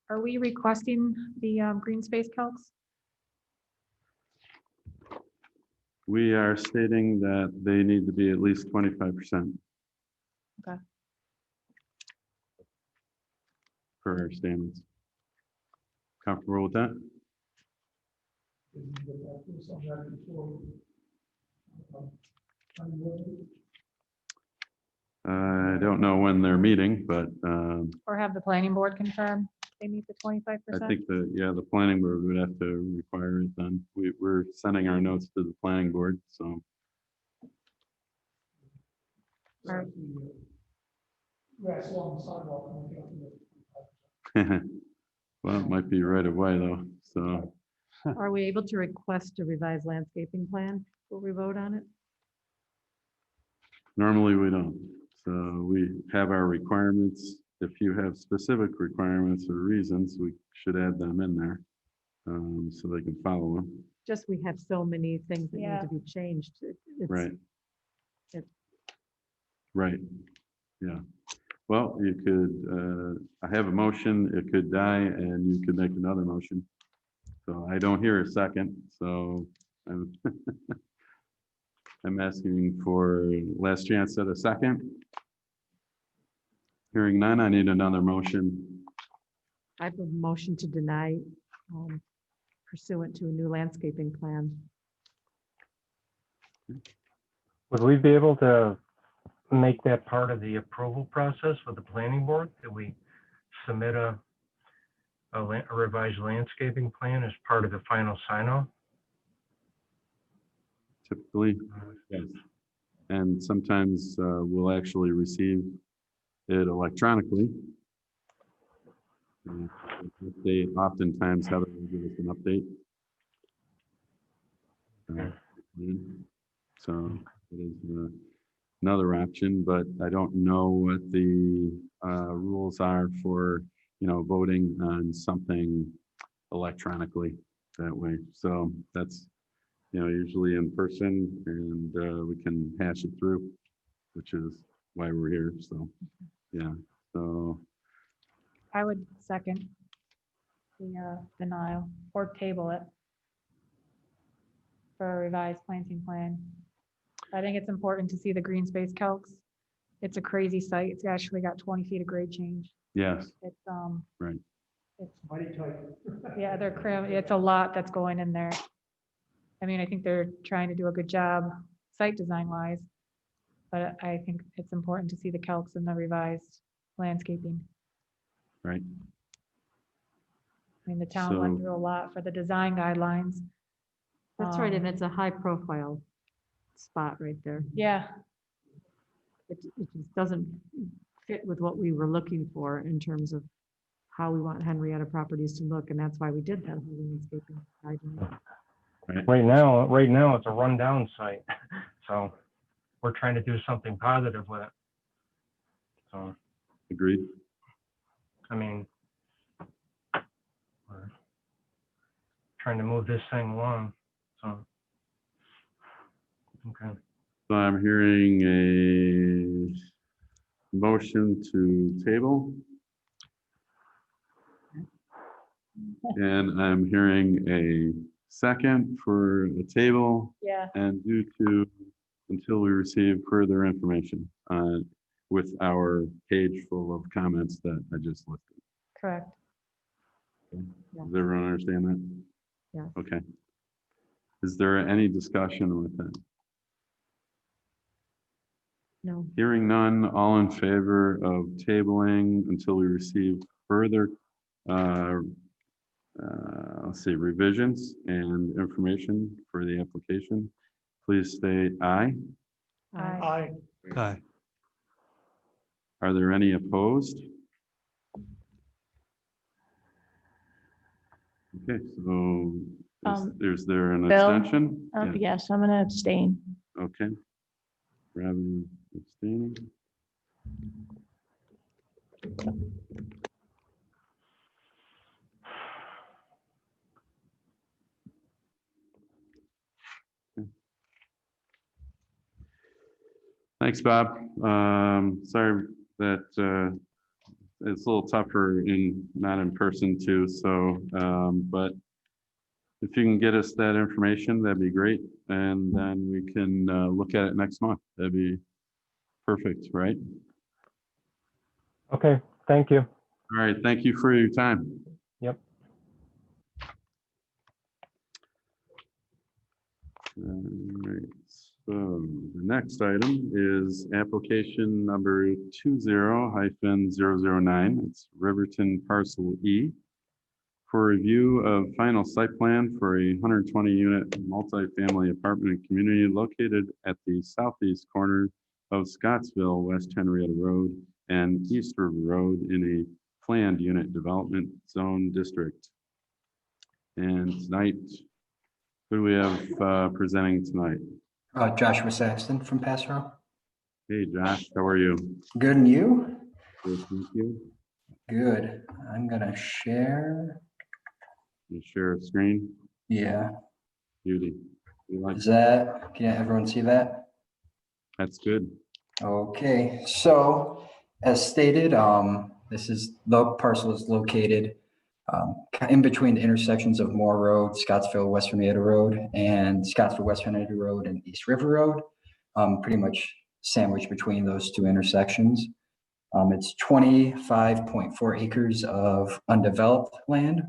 Are we requesting the green space calcs? We are stating that they need to be at least 25%. Okay. Per our standards. Comfortable with that? I don't know when they're meeting, but Or have the planning board confirm they meet the 25%? I think the planning board would have to require it then. We're sending our notes to the planning board, so. Or- Well, it might be right away though, so. Are we able to request a revised landscaping plan before we vote on it? Normally we don't. So we have our requirements. If you have specific requirements or reasons, we should add them in there. So they can follow them. Just we have so many things that need Yeah. to be changed. It's- Right. it- Right. Yeah. Well, you could, I have a motion, it could die, and you could make another motion. So I don't hear a second, so I'm I'm asking for last chance at a second. Hearing none, I need another motion. I have a motion to deny pursuant to a new landscaping plan. Would we be able to make that part of the approval process with the planning board? That we submit a revised landscaping plan as part of the final sign-off? Typically, yes. And sometimes we'll actually receive it electronically. They oftentimes have it give us an update. So it is another option, but I don't know what the rules are for, voting on something electronically that way. So that's, usually in person, and we can hash it through, which is why we're here. So, yeah. So I would second the denial or table it for a revised planting plan. I think it's important to see the green space calcs. It's a crazy site. It's actually got 20 feet of grade change. yes, It's, right. yeah, they're it's a lot that's going in there. I mean, I think they're trying to do a good job site design wise, but I think it's important to see the calcs and the revised landscaping. Right. I mean, the town went So- through a lot for the design guidelines. That's right, and Um, it's a high profile spot right there. Yeah, It just doesn't fit with what we were looking for in terms of how we want Henrietta properties to look, and that's why we did that whole landscaping guideline. Right now it's a rundown site. So we're trying to do something positive with it. So, Agreed. I mean, we're trying to move this thing along. So, okay. So I'm hearing a motion to table. And I'm hearing a second for a table Yeah, and until we receive further information with our page full of comments that I just listed. Correct. Does everyone understand that? Yes. Okay. Is there any discussion with that? No. Hearing none, all in favor of tabling until we receive further, let's see, revisions and information for the application, please state aye. Aye. Aye. Are there any opposed? Okay, so is there an Bill? abstention? Yeah, yes, I'm gonna abstain. okay. Robin abstaining. Thanks, Bob. Sorry that it's a little tougher not in person too, so, but if you can get us that information, that'd be great. And then we can look at it next month. That'd be perfect, right? Okay, thank you. All right, thank you for your time. Yep. All right, so the next item is application number 20-009. It's Riverton Parcel E for review of final site plan for a 120-unit multifamily apartment community located at the southeast corner of Scottsville, West Henrietta Road, and East River Road in a planned unit development zone district. And tonight, who do we have presenting tonight? Joshua Saxton from Passrow. Hey, Josh, how are you? Good, and you? Good, thank you. Good. I'm gonna share. You share a screen? Yeah. Beauty. We like Can everyone see that? That's good. Okay, so as stated, the parcel is located in between the intersections of Moore Road, Scottsville, West Henrietta Road, and Scottsville, West Henrietta Road and East River Road. Pretty much sandwiched between those two intersections. It's 25.4 acres of undeveloped land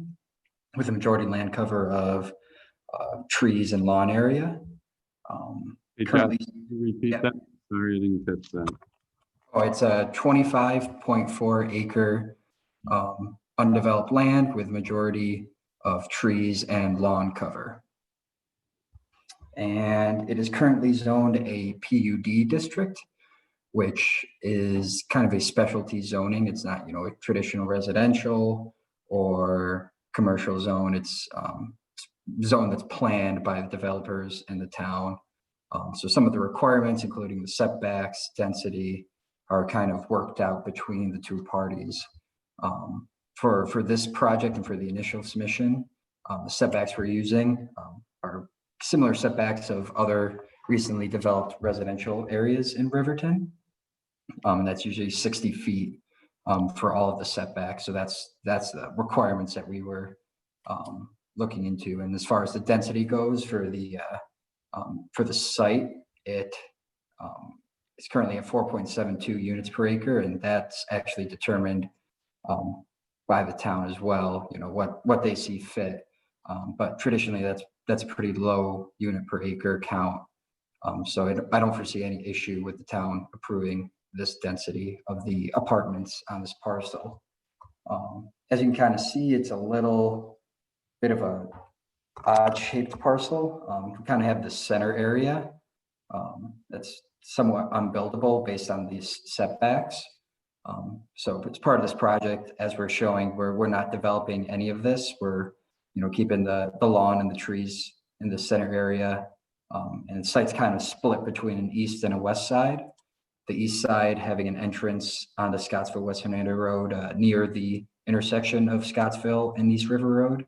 with a majority land cover of trees and lawn area. Hey, Josh, Currently, can you repeat yeah. that? Sorry, I didn't catch that. Oh, it's a 25.4 acre undeveloped land with majority of trees and lawn cover. And it is currently zoned a PUD district, which is kind of a specialty zoning. It's not, a traditional residential or commercial zone. It's zone that's planned by the developers in the town. So some of the requirements, including the setbacks, density, are kind of worked out between the two parties. For this project and for the initial submission, the setbacks we're using are similar setbacks of other recently developed residential areas in Riverton. That's usually 60 feet for all of the setbacks. So that's the requirements that we were looking into. And as far as the density goes for the site, it's currently at 4.72 units per acre, and that's actually determined by the town as well. What they see fit, but traditionally that's a pretty low unit per acre count. So I don't foresee any issue with the town approving this density of the apartments on this parcel. As you can kind of see, it's a little bit of a odd shaped parcel. We kind of have the center area that's somewhat unbuildable based on these setbacks. So it's part of this project, as we're showing, we're not developing any of this. We're, keeping the lawn and the trees in the center area. And the site's kind of split between an east and a west side. The east side having an entrance onto Scottsville West Hernando Road near the intersection of Scottsville and East River Road,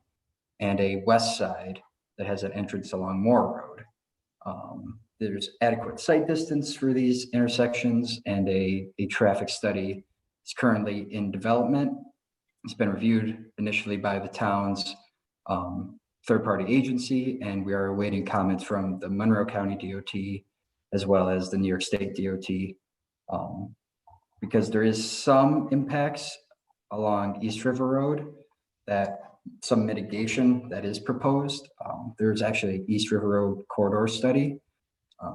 and a west side that has an entrance along Moore Road. There's adequate site distance for these intersections, and a traffic study is currently in development. It's been reviewed initially by the town's third-party agency, and we are awaiting comments from the Monroe County DOT as well as the New York State DOT. Because there is some impacts along East River Road, that some mitigation that is proposed. There's actually an East River Road corridor study,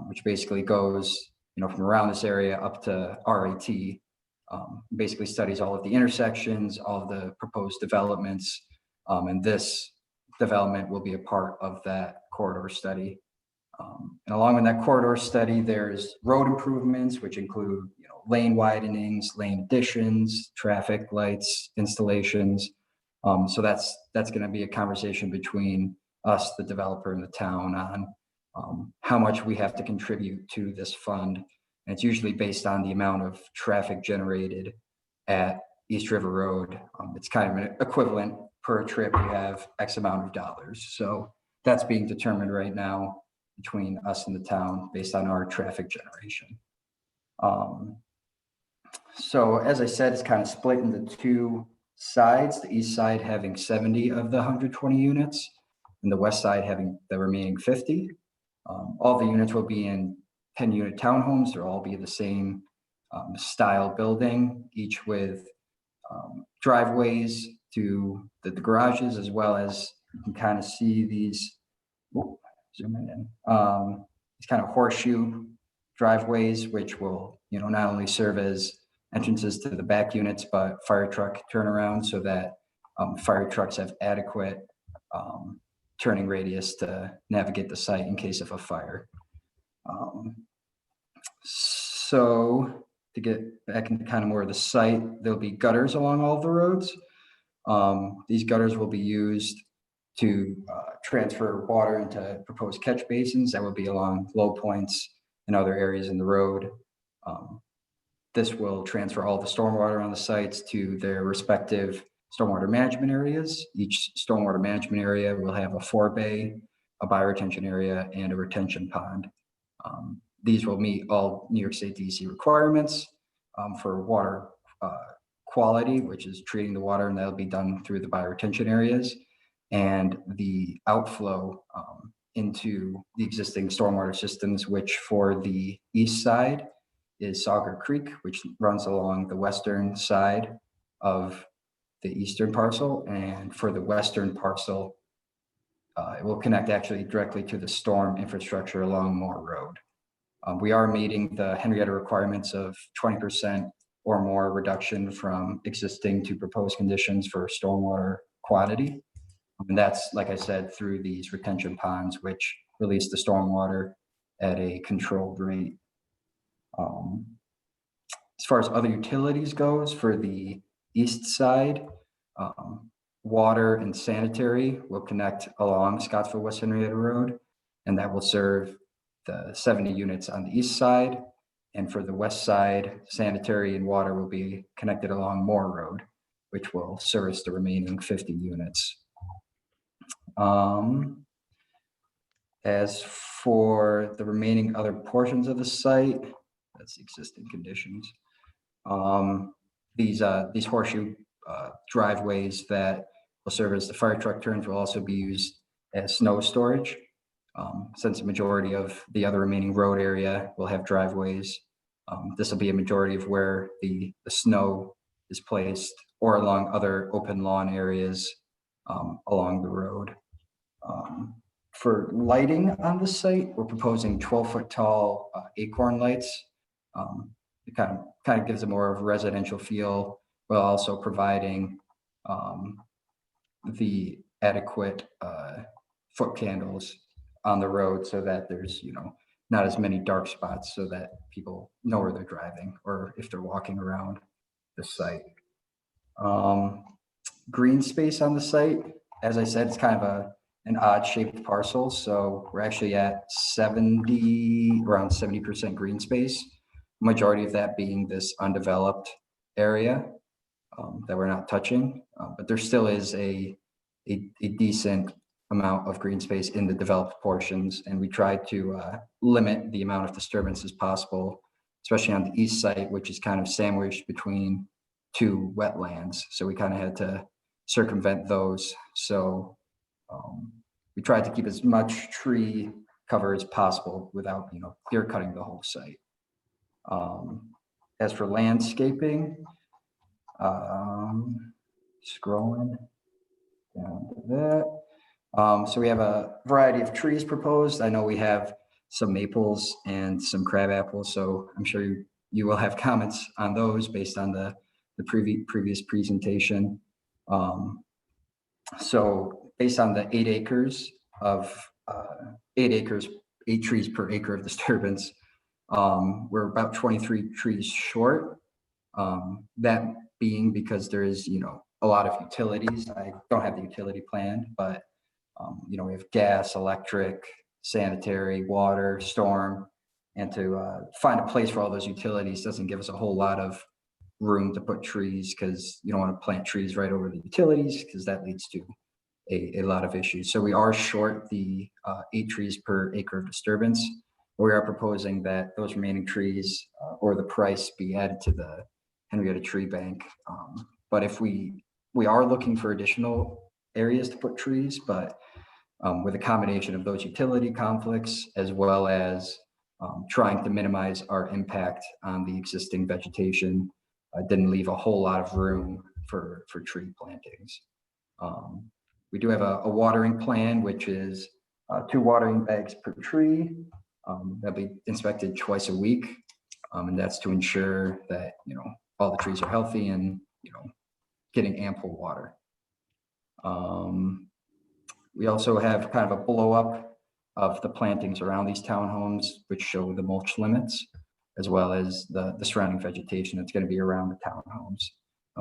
which basically goes, from around this area up to RAT. Basically studies all of the intersections, all of the proposed developments, and this development will be a part of that corridor study. And along with that corridor study, there's road improvements, which include, lane widenings, lane additions, traffic lights, installations. So that's going to be a conversation between us, the developer, and the town on how much we have to contribute to this fund. And it's usually based on the amount of traffic generated at East River Road. It's kind of an equivalent per trip. You have X amount of dollars. So that's being determined right now between us and the town based on our traffic generation. So as I said, it's kind of split into two sides, the east side having 70 of the 120 units and the west side having the remaining 50. All the units will be in 10-unit townhomes. They'll all be the same style building, each with driveways to the garages, as well as you can kind of see these, zoom in, these kind of horseshoe driveways, which will, not only serve as entrances to the back units, but fire truck turnaround, so that fire trucks have adequate turning radius to navigate the site in case of a fire. So to get back into kind of more of the site, there'll be gutters along all of the roads. These gutters will be used to transfer water into proposed catch basins that will be along low points and other areas in the road. This will transfer all the stormwater on the sites to their respective stormwater management areas. Each stormwater management area will have a forebay, a bioretention area, and a retention pond. These will meet all New York State DEC requirements for water quality, which is treating the water, and that'll be done through the bioretention areas. And the outflow into the existing stormwater systems, which for the east side is Sauger Creek, which runs along the western side of the eastern parcel. And for the western parcel, it will connect actually directly to the storm infrastructure along Moore Road. We are meeting the Henrietta requirements of 20% or more reduction from existing to proposed conditions for stormwater quantity. And that's, like I said, through these retention ponds, which release the stormwater at a controlled rate. As far as other utilities goes, for the east side, water and sanitary will connect along Scottsville West Henrietta Road, and that will serve the 70 units on the east side. And for the west side, sanitary and water will be connected along Moore Road, which will service the remaining 50 units. As for the remaining other portions of the site, that's the existing conditions. These horseshoe driveways that will serve as the fire truck turns will also be used as snow storage. Since the majority of the other remaining road area will have driveways, this will be a majority of where the snow is placed, or along other open lawn areas along the road. For lighting on the site, we're proposing 12-foot tall acorn lights. It kind of gives a more of a residential feel, while also providing the adequate foot candles on the road, so that there's not as many dark spots, so that people know where they're driving or if they're walking around. the site. Green space on the site, as I said, it's kind of an odd shaped parcel. So we're actually at around 70% green space. Majority of that being this undeveloped area that we're not touching. But there still is a decent amount of green space in the developed portions. And we try to limit the amount of disturbance as possible, especially on the east side, which is kind of sandwiched between two wetlands. So we kind of had to circumvent those. So we tried to keep as much tree cover as possible without, clear cutting the whole site. As for landscaping, scrolling down to that. So we have a variety of trees proposed. I know we have some maples and some crab apples, so I'm sure you will have comments on those based on the previous presentation. So based on the 8 acres of 8 trees per acre of disturbance, we're about 23 trees short. That being because there is, a lot of utilities. I don't have the utility plan, but we have gas, electric, sanitary, water, storm, and to find a place for all those utilities doesn't give us a whole lot of room to put trees, because you don't want to plant trees right over the utilities, because that leads to a lot of issues. So we are short the 8 trees per acre of disturbance. We are proposing that those remaining trees or the price be added to the Henrietta Tree Bank. But if we are looking for additional areas to put trees, but with a combination of those utility conflicts, as well as trying to minimize our impact on the existing vegetation, didn't leave a whole lot of room for tree plantings. We do have a watering plan, which is 2 watering bags per tree. That'll be inspected twice a week. And that's to ensure that, all the trees are healthy and, getting ample water. We also have kind of a blow up of the plantings around these townhomes, which show the mulch limits, as well as the surrounding vegetation that's going to be around the townhomes.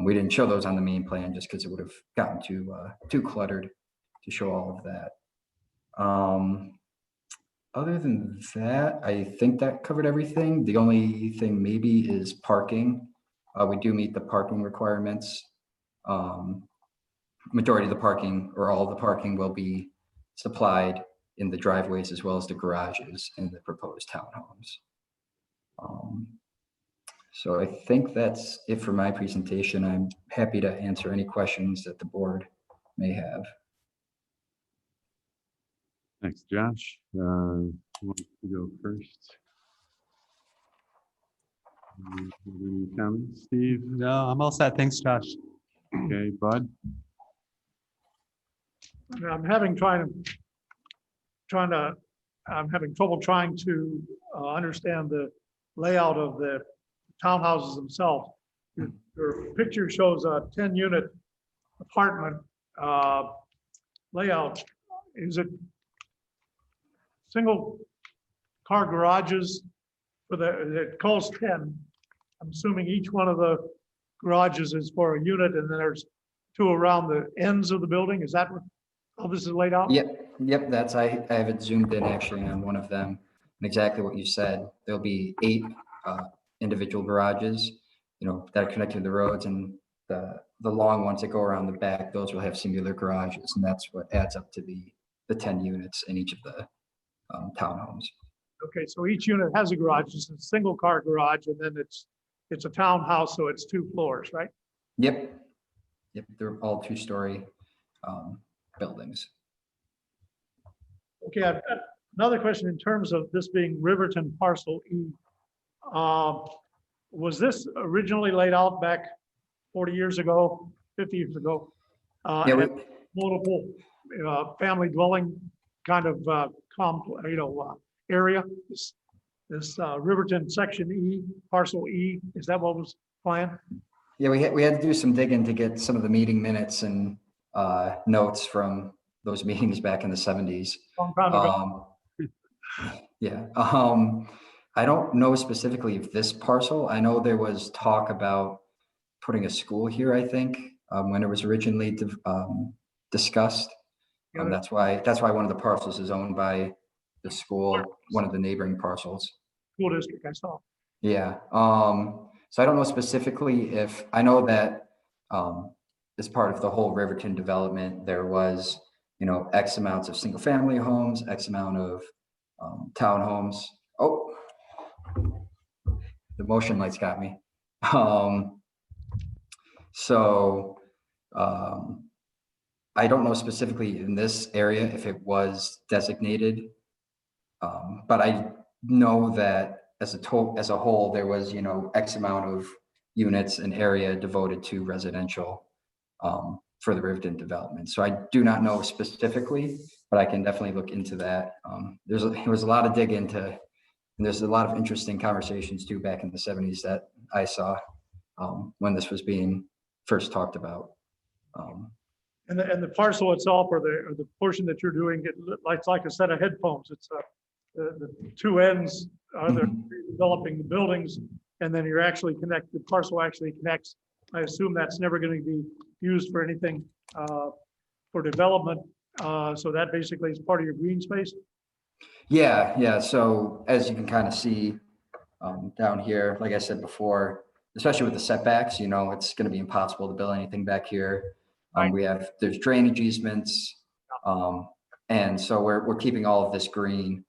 We didn't show those on the main plan just because it would have gotten too cluttered to show all of that. Other than that, I think that covered everything. The only thing maybe is parking. We do meet the parking requirements. Majority of the parking, or all of the parking, will be supplied in the driveways as well as the garages in the proposed townhomes. So I think that's it for my presentation. I'm happy to answer any questions that the board may have. Thanks, Josh. Who wants to go first? Any comments, Steve? No, I'm all set. Thanks, Josh. Okay, Bud? I'm having trouble trying to understand the layout of the townhouses themselves. Your picture shows a 10-unit apartment layout. Is it single car garages for it calls 10? I'm assuming each one of the garages is for a unit, and then there's 2 around the ends of the building. Is that how this is laid out? Yep. That's I have it zoomed in actually on one of them, and exactly what you said. There'll be 8 individual garages, that are connected to the roads, and the long ones that go around the back, those will have singular garages, and that's what adds up to the 10 units in each of the townhomes. Okay, so each unit has a garage. It's a single car garage, and then it's a townhouse, so it's 2 floors, right? Yep. They're all 2-story buildings. Okay, I've got another question in terms of this being Riverton Parcel E. Was this originally laid out back 40 years ago, 50 years ago? Yeah, multiple family dwelling kind of area. This Riverton Section E, Parcel E, is that what was planned? Yeah, we had to do some digging to get some of the meeting minutes and notes from those meetings back in the 70s. Long time ago. Yeah. I don't know specifically of this parcel. I know there was talk about putting a school here, I think, when it was originally discussed. Yeah, That's why one of the parcels is owned by the school, one of the neighboring parcels. School district, I saw. Yeah, so I don't know specifically if, I know that, as part of the whole Riverton development, there was, X amounts of single family homes, X amount of, townhomes. Oh, the motion lights got me. So, I don't know specifically in this area if it was designated. But I know that as a whole, there was, X amount of units and area devoted to residential for the Riverton development. So I do not know specifically, but I can definitely look into that. There was a lot of dig into, and there's a lot of interesting conversations too back in the 70s that I saw when this was being first talked about. And the parcel itself, or the portion that you're doing, it's like a set of headphones. It's the two ends, they're developing the buildings, and then you're actually the parcel actually connects. I assume that's never going to be used for anything for development. So that basically is part of your green space. Yeah. So as you can kind of see down here, like I said before, especially with the setbacks, it's going to be impossible to build anything back here. There's drainage easements, and so we're keeping all of this green.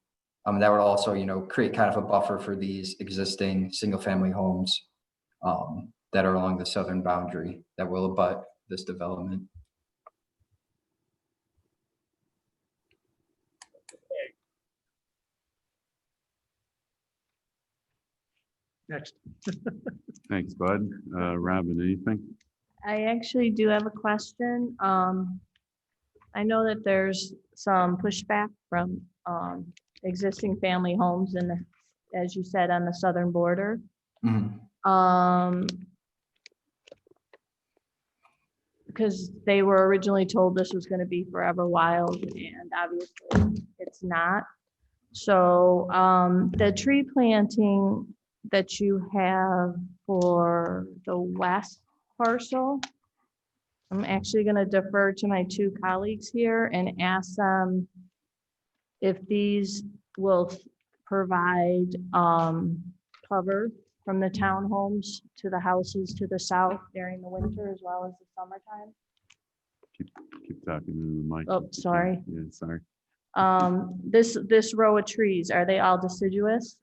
That would also, create kind of a buffer for these existing single-family homes that are along the southern boundary that will abut this development. Next. Thanks, Bud. Robin, anything? I actually do have a question. I know that there's some pushback from existing family homes and, as you said, on the southern border. Because they were originally told this was going to be forever wild, and obviously it's not. So the tree planting that you have for the west parcel, I'm actually going to defer to my two colleagues here and ask them if these will provide cover from the townhomes to the houses to the south during the winter as well as the summertime. Keep talking into the mic. Oh, sorry. Yeah, sorry. This row of trees, are they all deciduous?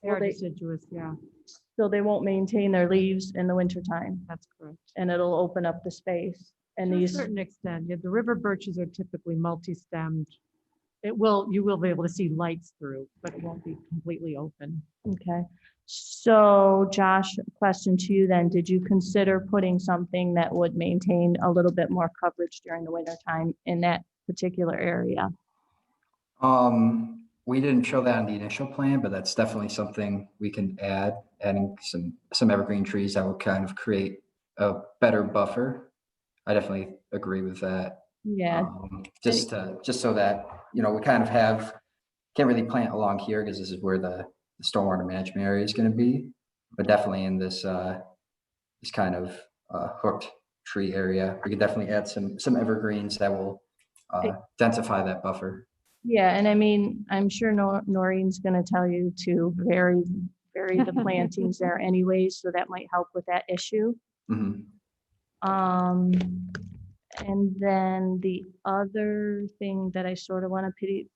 They are deciduous, yeah, So they won't maintain their leaves in the wintertime, that's correct. and it'll open up the space. And To a these, certain extent, yeah, the river birches are typically multi-stemmed. You will be able to see lights through, but it won't be completely open. okay. So Josh, question to you then, did you consider putting something that would maintain a little bit more coverage during the wintertime in that particular area? We didn't show that on the initial plan, but that's definitely something we can add, adding some evergreen trees that would kind of create a better buffer. I definitely agree with that. Yeah, Just so that, we kind of can't really plant along here because this is where the stormwater management area is going to be, but definitely in this kind of hooked tree area, we could definitely add some evergreens that will densify that buffer. yeah, and I mean, I'm sure Noreen's gonna tell you to vary the plantings there anyways, so that might help with that issue. And then the other thing that I sort of want to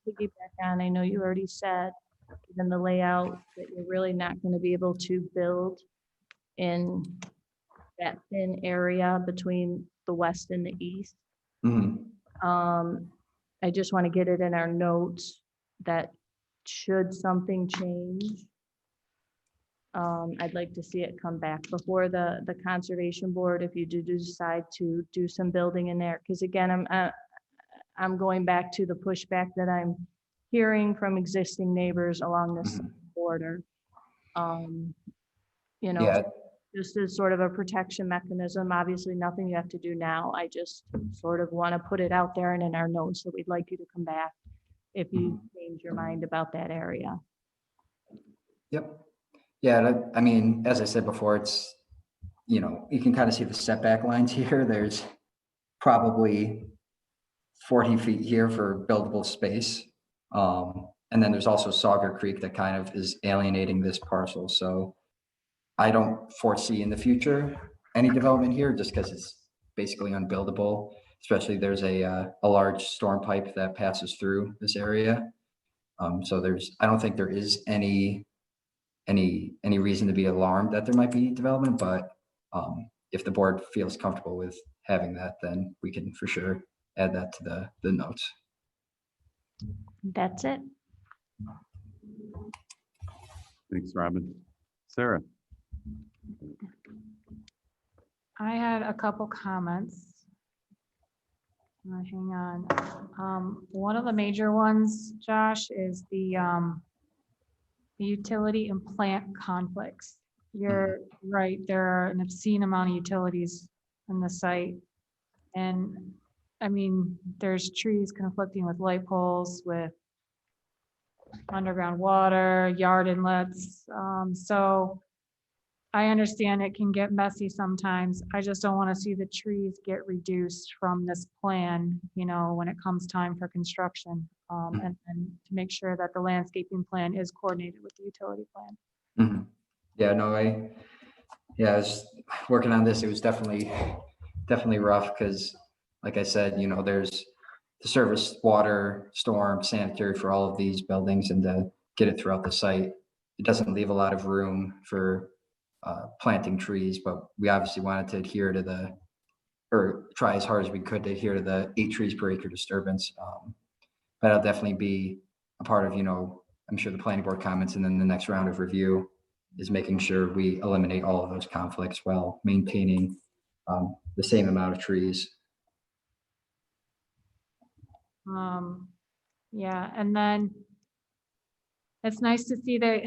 piggyback on, I know you already said, given the layout, that you're really not going to be able to build in that thin area between the west and the east. I just want to get it in our notes that should something change, I'd like to see it come back before the conservation board if you do decide to do some building in there. Because again, I'm going back to the pushback that I'm hearing from existing neighbors along this border. Yeah. Just as sort of a protection mechanism, obviously nothing you have to do now. I just sort of want to put it out there and in our notes that we'd like you to come back if you change your mind about that area. Yep. Yeah, I mean, as I said before, it's, you know, you can kind of see the setback lines here. There's probably 40 feet here for buildable space. And then there's also Sauger Creek that kind of is alienating this parcel. So I don't foresee in the future any development here just because it's basically unbuildable. Especially there's a large storm pipe that passes through this area. So I don't think there is any reason to be alarmed that there might be development, but if the board feels comfortable with having that, then we can for sure add that to the notes. That's it. Thanks, Robin. Sarah? I had a couple comments. Hang on. One of the major ones, Josh, is the utility and plant conflicts. You're right, there are an obscene amount of utilities on the site. And I mean, there's trees conflicting with light poles, with underground water, yard inlets. So I understand it can get messy sometimes. I just don't want to see the trees get reduced from this plan, you know, when it comes time for construction. And to make sure that the landscaping plan is coordinated with the utility plan. Mhm. Yeah, no, I was working on this. It was definitely rough because, like I said, you know, there's the service water, storm, sanitary for all of these buildings, and to get it throughout the site, it doesn't leave a lot of room for planting trees, but we obviously wanted to adhere to or try as hard as we could to adhere to the 8 trees per acre disturbance. But I'll definitely be a part of, you know, I'm sure the planning board comments, and then the next round of review is making sure we eliminate all of those conflicts while maintaining the same amount of trees. Yeah, and then it's nice to see that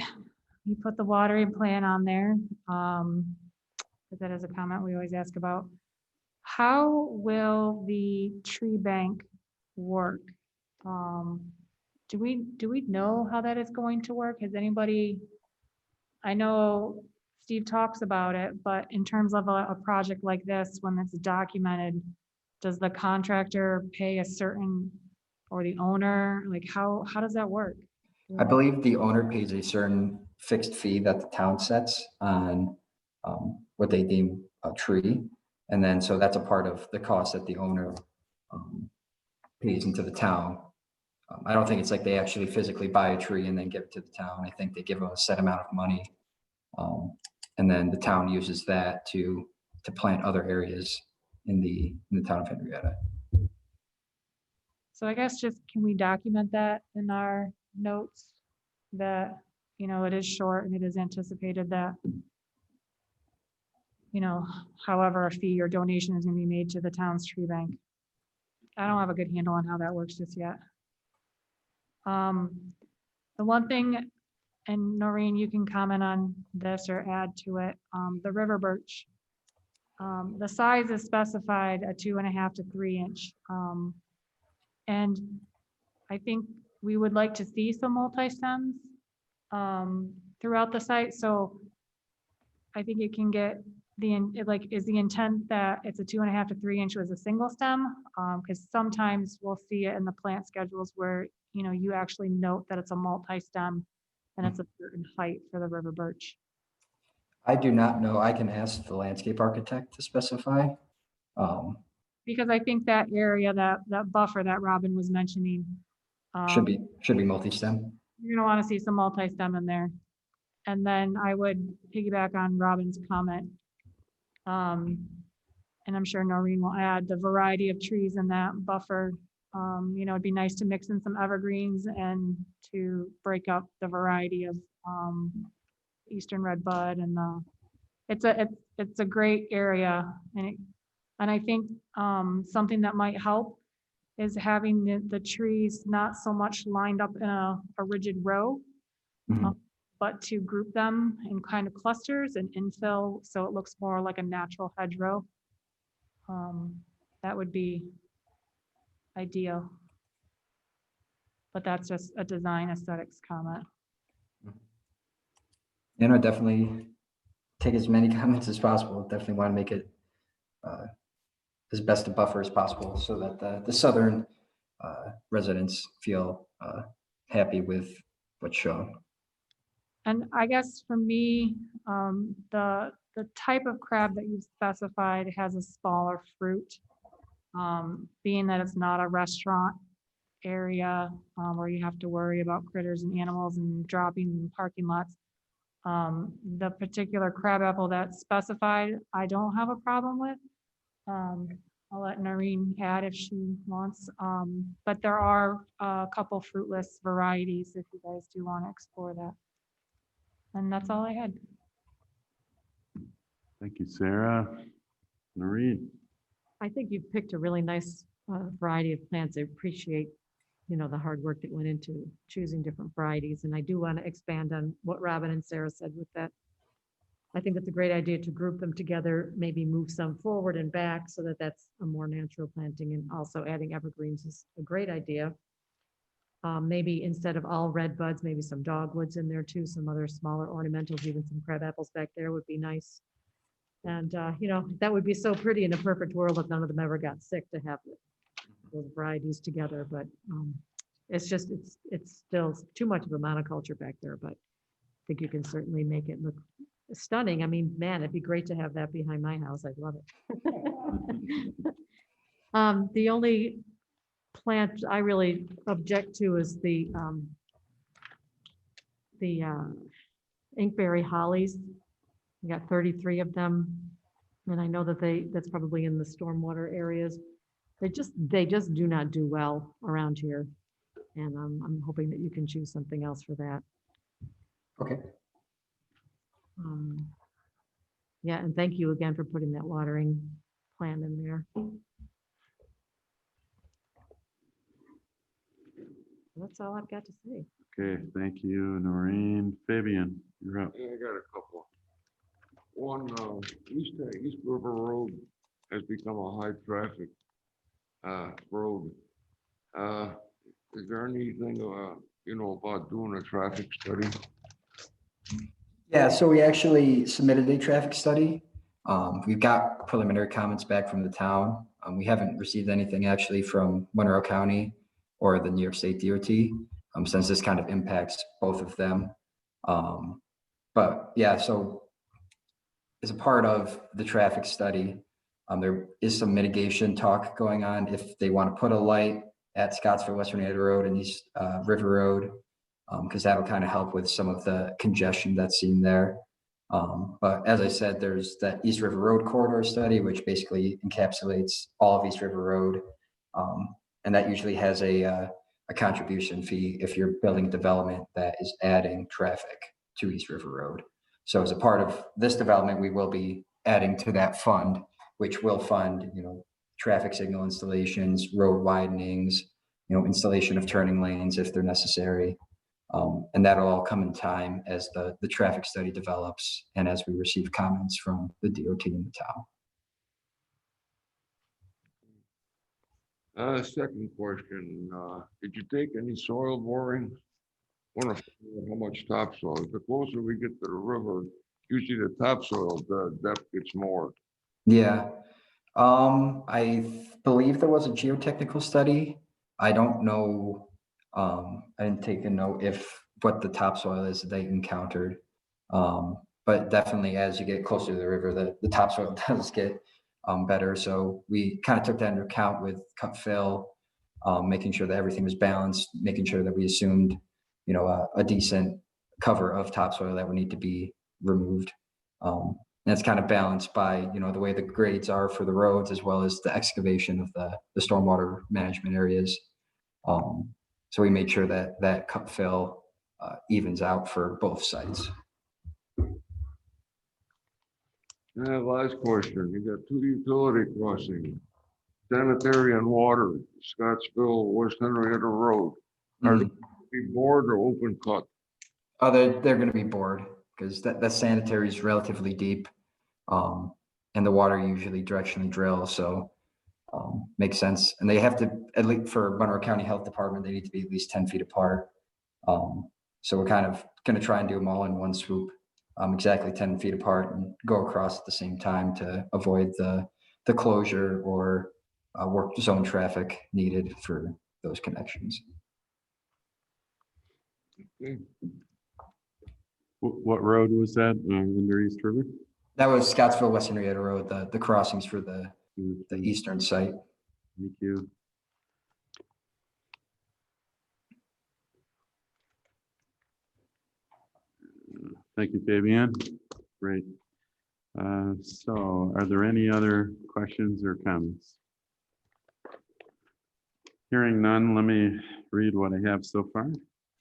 you put the watering plan on there. Because that is a comment we always ask about. How will the tree bank work? Do we know how that is going to work? Has anybody, I know Steve talks about it, but in terms of a project like this, when it's documented, does the contractor pay a certain, or the owner, like how does that work? I believe the owner pays a certain fixed fee that the town sets on what they deem a tree. And then, so that's a part of the cost that the owner pays into the town. I don't think it's like they actually physically buy a tree and then give it to the town. I think they give them a set amount of money. And then the town uses that to plant other areas in the town of Henrietta. So I guess just, can we document that in our notes that, you know, it is short and it is anticipated that, you know, however a fee or donation is gonna be made to the town's tree bank. I don't have a good handle on how that works just yet. The one thing, and Noreen, you can comment on this or add to it, the river birch. The size is specified a 2.5 to 3 inch. And I think we would like to see some multi-stems throughout the site. So I think it can get is the intent that it's a 2.5 to 3 inch with a single stem? Because sometimes we'll see it in the plant schedules where, you know, you actually note that it's a multi-stem and it's a certain height for the river birch. I do not know. I can ask the landscape architect to specify. Because I think that area, that buffer that Robin was mentioning. Should be multi-stem. You're gonna wanna see some multi-stem in there. And then I would piggyback on Robin's comment. And I'm sure Noreen will add the variety of trees in that buffer. You know, it'd be nice to mix in some evergreens and to break up the variety of eastern red bud, and it's a great area. And I think something that might help is having the trees not so much lined up in a rigid row, but to group them in kind of clusters and infill so it looks more like a natural hedgerow. That would be ideal. But that's just a design aesthetics comment. You know, definitely take as many comments as possible. Definitely want to make it as best a buffer as possible so that the southern residents feel happy with what's shown. And I guess for me, the type of crab that you've specified has a smaller fruit. Being that it's not a restaurant area where you have to worry about critters and animals and dropping in parking lots. The particular crabapple that's specified, I don't have a problem with. I'll let Noreen add if she wants. But there are a couple fruitless varieties if you guys do want to explore that. And that's all I had. Thank you, Sarah. Noreen? I think you've picked a really nice variety of plants. I appreciate, the hard work that went into choosing different varieties. And I do want to expand on what Robin and Sarah said with that. I think it's a great idea to group them together, maybe move some forward and back so that that's a more natural planting, and also adding evergreens is a great idea. Maybe instead of all red buds, maybe some dogwoods in there too, some other smaller ornamentals, even some crab apples back there would be nice. And, that would be so pretty in a perfect world if none of them ever got sick to have those varieties together. But it's still too much of a monoculture back there, but I think you can certainly make it look stunning. I mean, man, it'd be great to have that behind my house. I'd love it. The only plant I really object to is the inkberry hollies. We got 33 of them, and I know that that's probably in the stormwater areas. They just do not do well around here, and I'm hoping that you can choose something else for that. Okay. Yeah, and thank you again for putting that watering plan in there. That's all I've got to say. Okay, thank you, Noreen. Fabian, you're up. Yeah, I got a couple. One, East River Road has become a high traffic road. Is there anything, about doing a traffic study? Yeah, so we actually submitted a traffic study. We've got preliminary comments back from the town. We haven't received anything actually from Monroe County or the New York State DOT, since this kind of impacts both of them. But yeah, so as a part of the traffic study, there is some mitigation talk going on if they want to put a light at Scottsville Western Henrietta Road and East River Road, because that'll kind of help with some of the congestion that's seen there. But as I said, there's that East River Road corridor study, which basically encapsulates all of East River Road. And that usually has a contribution fee if you're building development that is adding traffic to East River Road. So as a part of this development, we will be adding to that fund, which will fund, traffic signal installations, road widenings, installation of turning lanes if they're necessary. And that'll all come in time as the traffic study develops and as we receive comments from the DOT in the town. Second question, did you take any soil boring? Want to find out how much topsoil. The closer we get to the river, usually the topsoil, the depth gets more. Yeah, I believe there was a geotechnical study. I don't know. I didn't take a note what the topsoil is that they encountered. But definitely as you get closer to the river, the topsoil does get better. So we kind of took that into account with cut fill, making sure that everything was balanced, making sure that we assumed, a decent cover of topsoil that would need to be removed. And it's kind of balanced by, the way the grades are for the roads, as well as the excavation of the stormwater management areas. So we made sure that cut fill evens out for both sites. Last question, you got two utility crossings, sanitary and water, Scottsville, West Henrietta Road. Are they be bored or open cut? Oh, they're going to be bored because that sanitary is relatively deep, and the water usually directionally drill, so makes sense. And they have to, at least for Monroe County Health Department, they need to be at least 10 feet apart. So we're kind of going to try and do them all in one swoop. exactly 10 feet apart and go across at the same time to avoid the closure or work zone traffic needed for those connections. What road was that under East River? That was Scottsville West Henrietta Road, the crossings for the eastern site. Thank you. Thank you, Fabian. Great. So are there any other questions or comments? Hearing none, let me read what I have so far.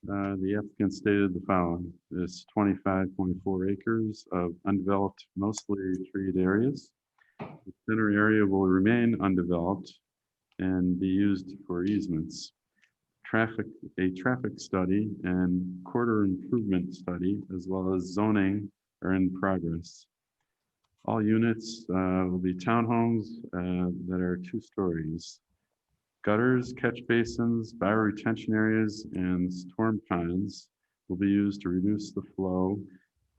The applicant stated the following: this 25.4 acres of undeveloped, mostly treed areas. The center area will remain undeveloped and be used for easements. A traffic study and quarter improvement study, as well as zoning, are in progress. All units will be townhomes that are 2 stories. Gutters, catch basins, bioretention areas, and storm ponds will be used to reduce the flow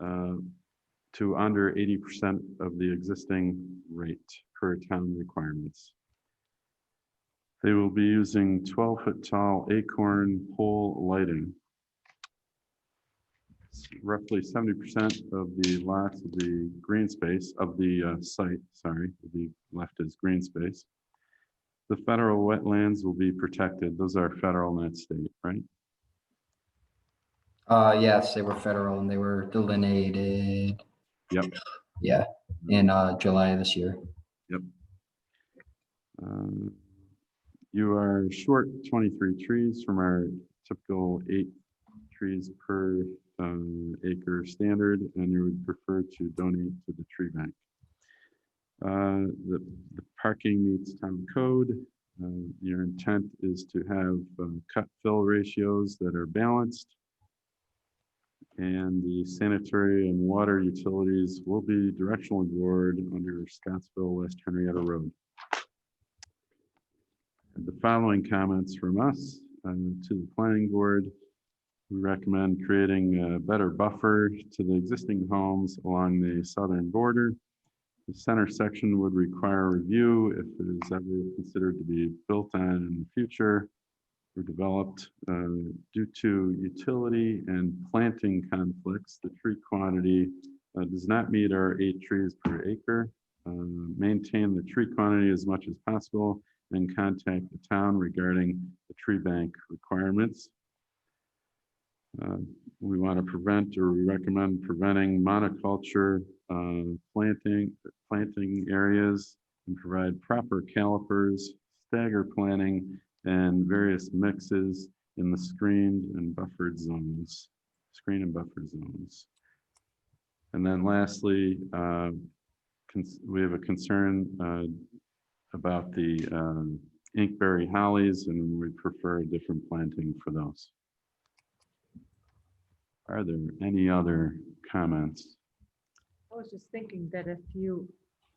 to under 80% of the existing rate per town requirements. They will be using 12-foot tall acorn pole lighting. Roughly 70% of the lots of the green space of the site, sorry, will be left as green space. The federal wetlands will be protected. Those are federal, not state, right? Yes, they were federal and they were delineated. Yep. Yeah, in July of this year. Yep. You are short 23 trees from our typical 8 trees per acre standard, and you would prefer to donate to the tree bank. The parking meets town code. Your intent is to have cut fill ratios that are balanced, and the sanitary and water utilities will be directionally bored under Scottsville West Henrietta Road. And the following comments from us to the planning board: we recommend creating a better buffer to the existing homes along the southern border. The center section would require review if it is ever considered to be built on in the future or developed. Due to utility and planting conflicts, the tree quantity does not meet our 8 trees per acre. Maintain the tree quantity as much as possible and contact the town regarding the tree bank requirements. We want to prevent, or we recommend preventing monoculture planting areas, and provide proper calipers, stagger planting, and various mixes in the screened and buffered zones. And then lastly, we have a concern about the inkberry hollies, and we prefer a different planting for those. Are there any other comments? I was just thinking that if you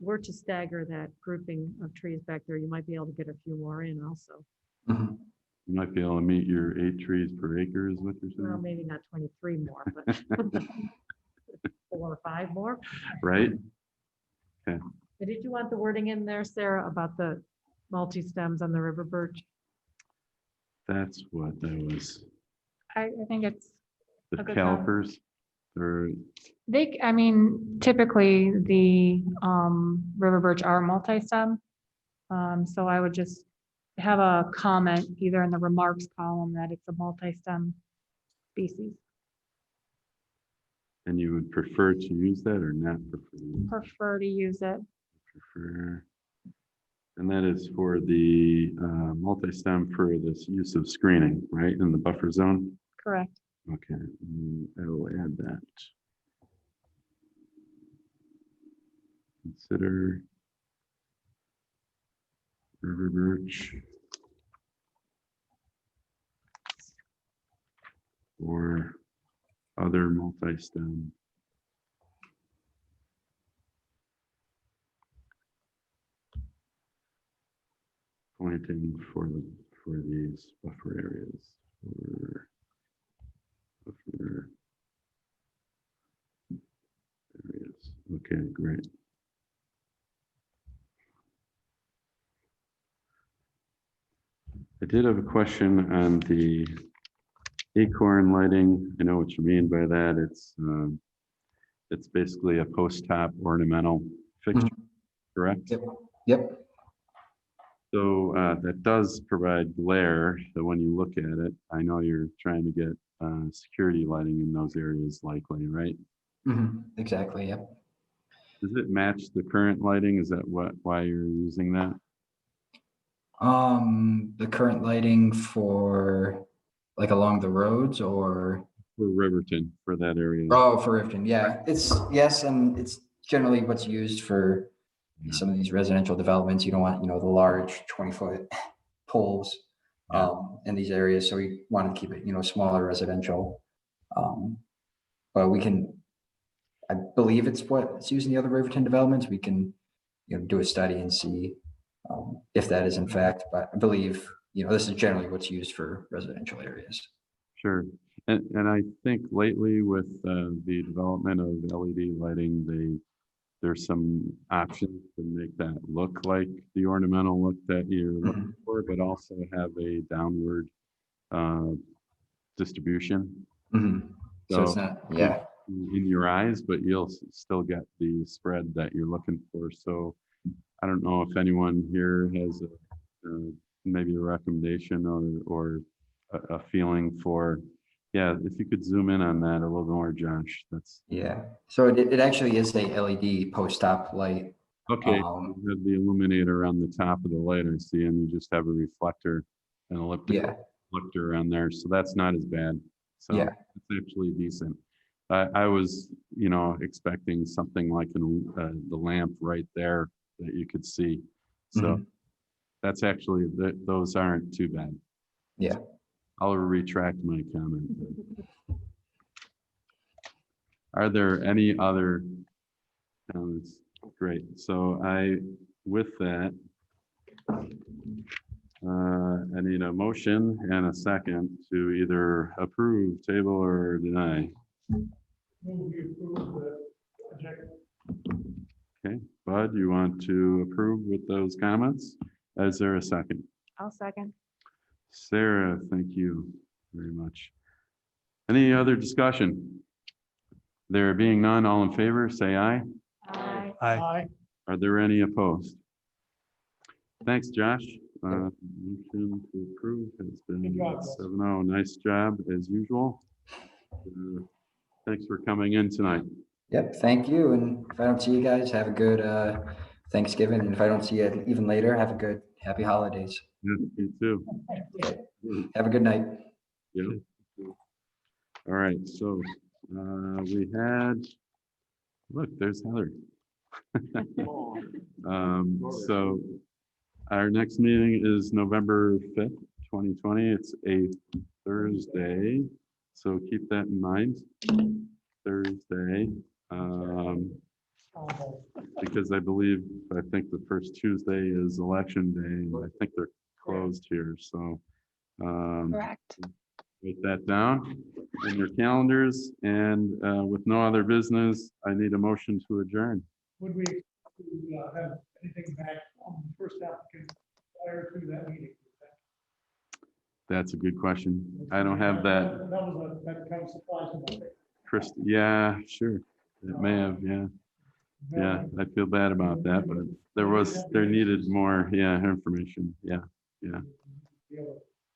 were to stagger that grouping of trees back there, you might be able to get a few more in also. Mhm. You might be able to meet your 8 trees per acre is what you're Well, saying, maybe not 23 more, but 4 or 5 more. right? But did you want the wording in there, Sarah, about the multi-stems on the river birch? That's what that was. I think it's, The Okay, calipers, or, I mean, typically the river birch are multi-stem. So I would just have a comment either in the remarks column that it's a multi-stem species. and you would prefer to use that or not Prefer to use it. prefer? And that is for the multi-stem for this use of screening, right, in the buffer zone? Correct. Okay, I will add that. Consider river birch or other multi-stem planting for these buffer areas. Buffer Okay, great. I did have a question on the acorn lighting. I know what you mean by that. It's basically a post-top ornamental fixture, correct? Yep. Yep. So that does provide glare. So when you look at it, I know you're trying to get security lighting in those areas likely, right? Exactly. Yep. Does it match the current lighting? Is that why you're using that? The current lighting for like along the roads or For Riverton, for that area? oh, for Riverton, yeah, it's yes, and it's generally what's used for some of these residential developments. You don't want, you know, the large 20-foot poles Yeah. in these areas, so we want to keep it, you know, smaller residential. But we can, I believe it's what's used in the other Riverton developments. We can, you know, do a study and see if that is in fact, but I believe, you know, this is generally what's used for residential areas. Sure. And I think lately with the development of LED lighting, there's some options to make that look like the ornamental look that you're looking for, but also have a downward distribution. So it's not, yeah. In your eyes, but you'll still get the spread that you're looking for. So I don't know if anyone here has maybe a recommendation or a feeling for, yeah, if you could zoom in on that a little more, Josh, that's. Yeah, so it actually is a LED post-op light. Okay, you have the illuminator on the top of the light, I see, and you just have a reflector, an elliptical reflector on there, so that's not as bad. So Yeah. it's actually decent. I was, you know, expecting something like the lamp right there that you could see. So that's actually, those aren't too bad. Yeah. I'll retract my comment. Are there any other comments? Great. So with that, I need a motion and a second to either approve, table, or deny. Okay, Bud, you want to approve with those comments? Is there a second? I'll second. Sarah, thank you very much. Any other discussion? There being none, all in favor, say aye. Aye. Aye. Are there any opposed? Thanks, Josh. Motion to approve has been Good job, Russ. 7-0. Nice job as usual. Thanks for coming in tonight. Yep, thank you. And if I don't see you guys, have a good Thanksgiving. And if I don't see you even later, have a good happy holidays. Yeah, you too. Okay. Have a good night. Yeah. All right, so we had, look, there's Heather. So our next meeting is November 5th, 2020. It's a Thursday, so keep that in mind. Thursday, because I think the first Tuesday is election day, and I think they're closed here, so Correct. write that down in your calendars, and with no other business, I need a motion to adjourn. Would we have anything back on the first applicant prior to that meeting? That's a good question. I don't have that. That kind of surprised me. Chris, yeah, sure. It may have, yeah. Yeah, I feel bad about that, but there needed more, information. Yeah.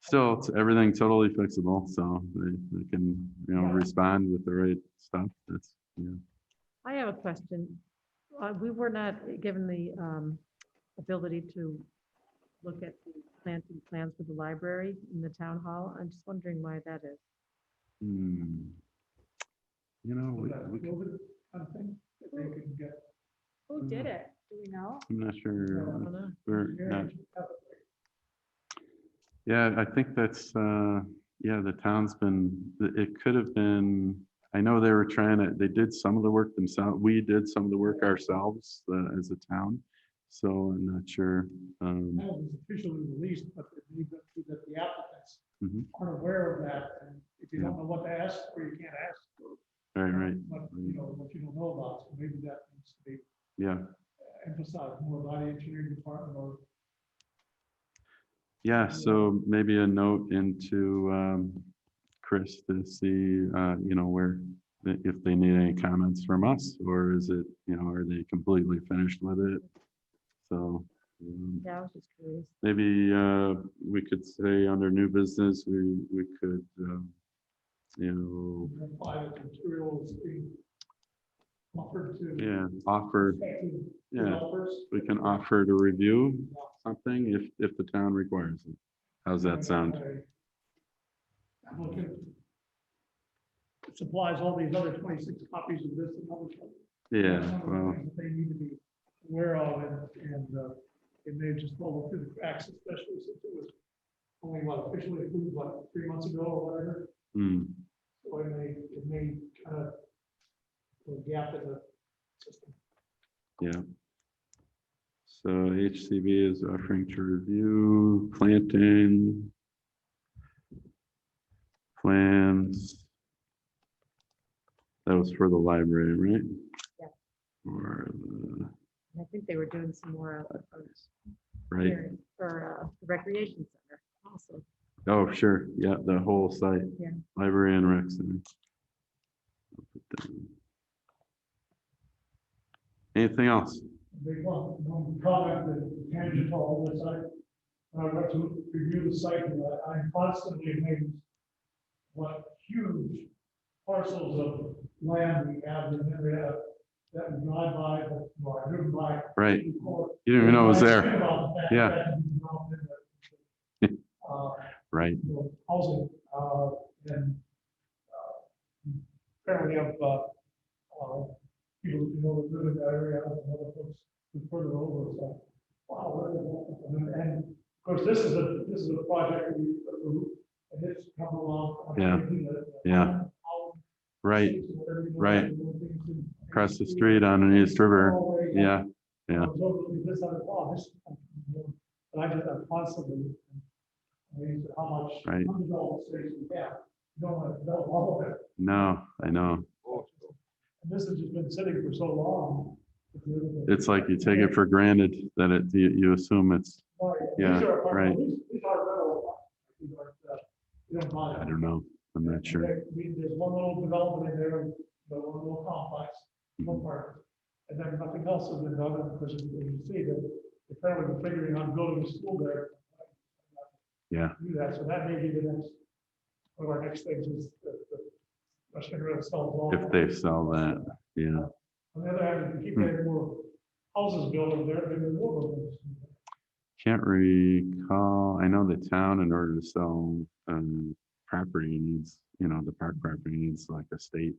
Still, it's everything totally fixable, so they can, respond with the right stuff. That's, I have a question. We were not given the ability to look at the planting plans for the library in the town hall. I'm just wondering why that is. Who did it? Do we know? I'm not sure. know. We're not. Yeah, I think that's, the town's it could have been, I know they did some of the work themselves. We did some of the work ourselves as a town. So I'm not sure. That was officially released, but that the applicants aren't aware of that. And if you don't know what to ask, or you can't ask. Right. What you don't know about, so maybe that needs Yeah, so maybe a note into Chris to see, where, if they need any comments from us, or is it, are they completely finished with it? So Yeah, I was just curious. maybe we could say under new business, we could, Apply the materials being offered to. yeah, offer, prospective yeah, developers. we can offer to review something if the town requires it. How's that sound? I'm looking. It supplies all these other 26 copies of this and other stuff. Yeah, Some of the well, things that they need to be aware of, and it may just fall through the cracks, especially since it was only officially approved, 3 months ago or whatever. hmm, So it may kind of put a gap in the system. yeah. So HCB is offering to review planting plans. That was for the library, right? Yeah. Or the, I think they were doing some more right? here for the recreation center also. Oh, sure. Yeah, the whole site. Yeah. Library and rec center. I'll put that in. Anything else? Big one comment that tangent to all this, I got to review the site, and I'm constantly amazed what huge parcels of land we have in the area that we drive by, that, I driven by. Right. before. You didn't even know it was I there. think about the fact Yeah. that can be developed in Right. housing, and apparently have, people who know that live in that area, and other folks who further over, so, wow, where did that come from? And of course, this is a project we approved, and it's come along. Yeah. Yeah. Right. Right. Across the street on the East River. Yeah. Yeah. This other law, this, but I just, I'm constantly, amazed at how much. Right. undeveloped space we have. You don't want to develop all of it. No, I know. And this has just been sitting for so long. It's like you take it for granted that you assume it's, yeah, right. These are rental. These aren't, you don't buy I them. don't know. I'm not sure. There's one little development in there, the one little complex, one part, and then nothing else has been done, and because you see that apparently we're figuring on building a school there. Yeah. Do that, so that may be the next, one of our next things is the Western Rail sells all. If they sell that, yeah. On the other hand, if you keep getting more houses built over there, maybe more of them. Can't recall. I know the town, in order to sell property needs, the park property needs like a state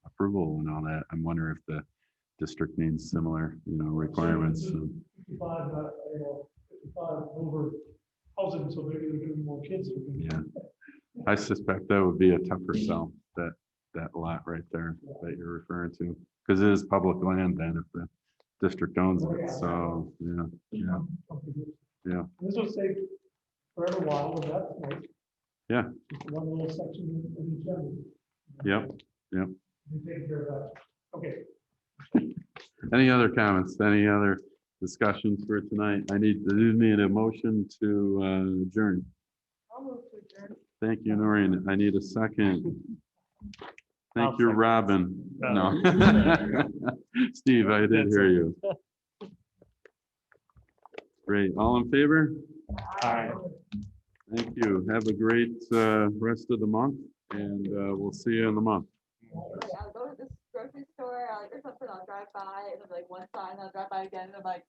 approval and all that. I'm wondering if the district needs similar, requirements. So, 55, 55 over housing, so maybe they're getting more kids. yeah. I suspect that would be a tougher sell, that lot right there that you're referring to, because it is public land then if the district owns it. So, yeah. Yeah. This will stay forever while, but that's nice. Yeah. Just one little section in each end. Yep. Yep. You take care of that. Okay. Any other comments? Any other discussions for tonight? I do need a motion to adjourn. I'll move to adjourn. Thank you, Noreen. I need a second. Thank you, Robin. No. Steve, I did hear you. Great. All in favor? Aye. Thank you. Have a great rest of the month, and we'll see you in the month. I'll go to this grocery store, or something, I'll drive by, and I'm like one sign, I'll drive by again, and I'm like,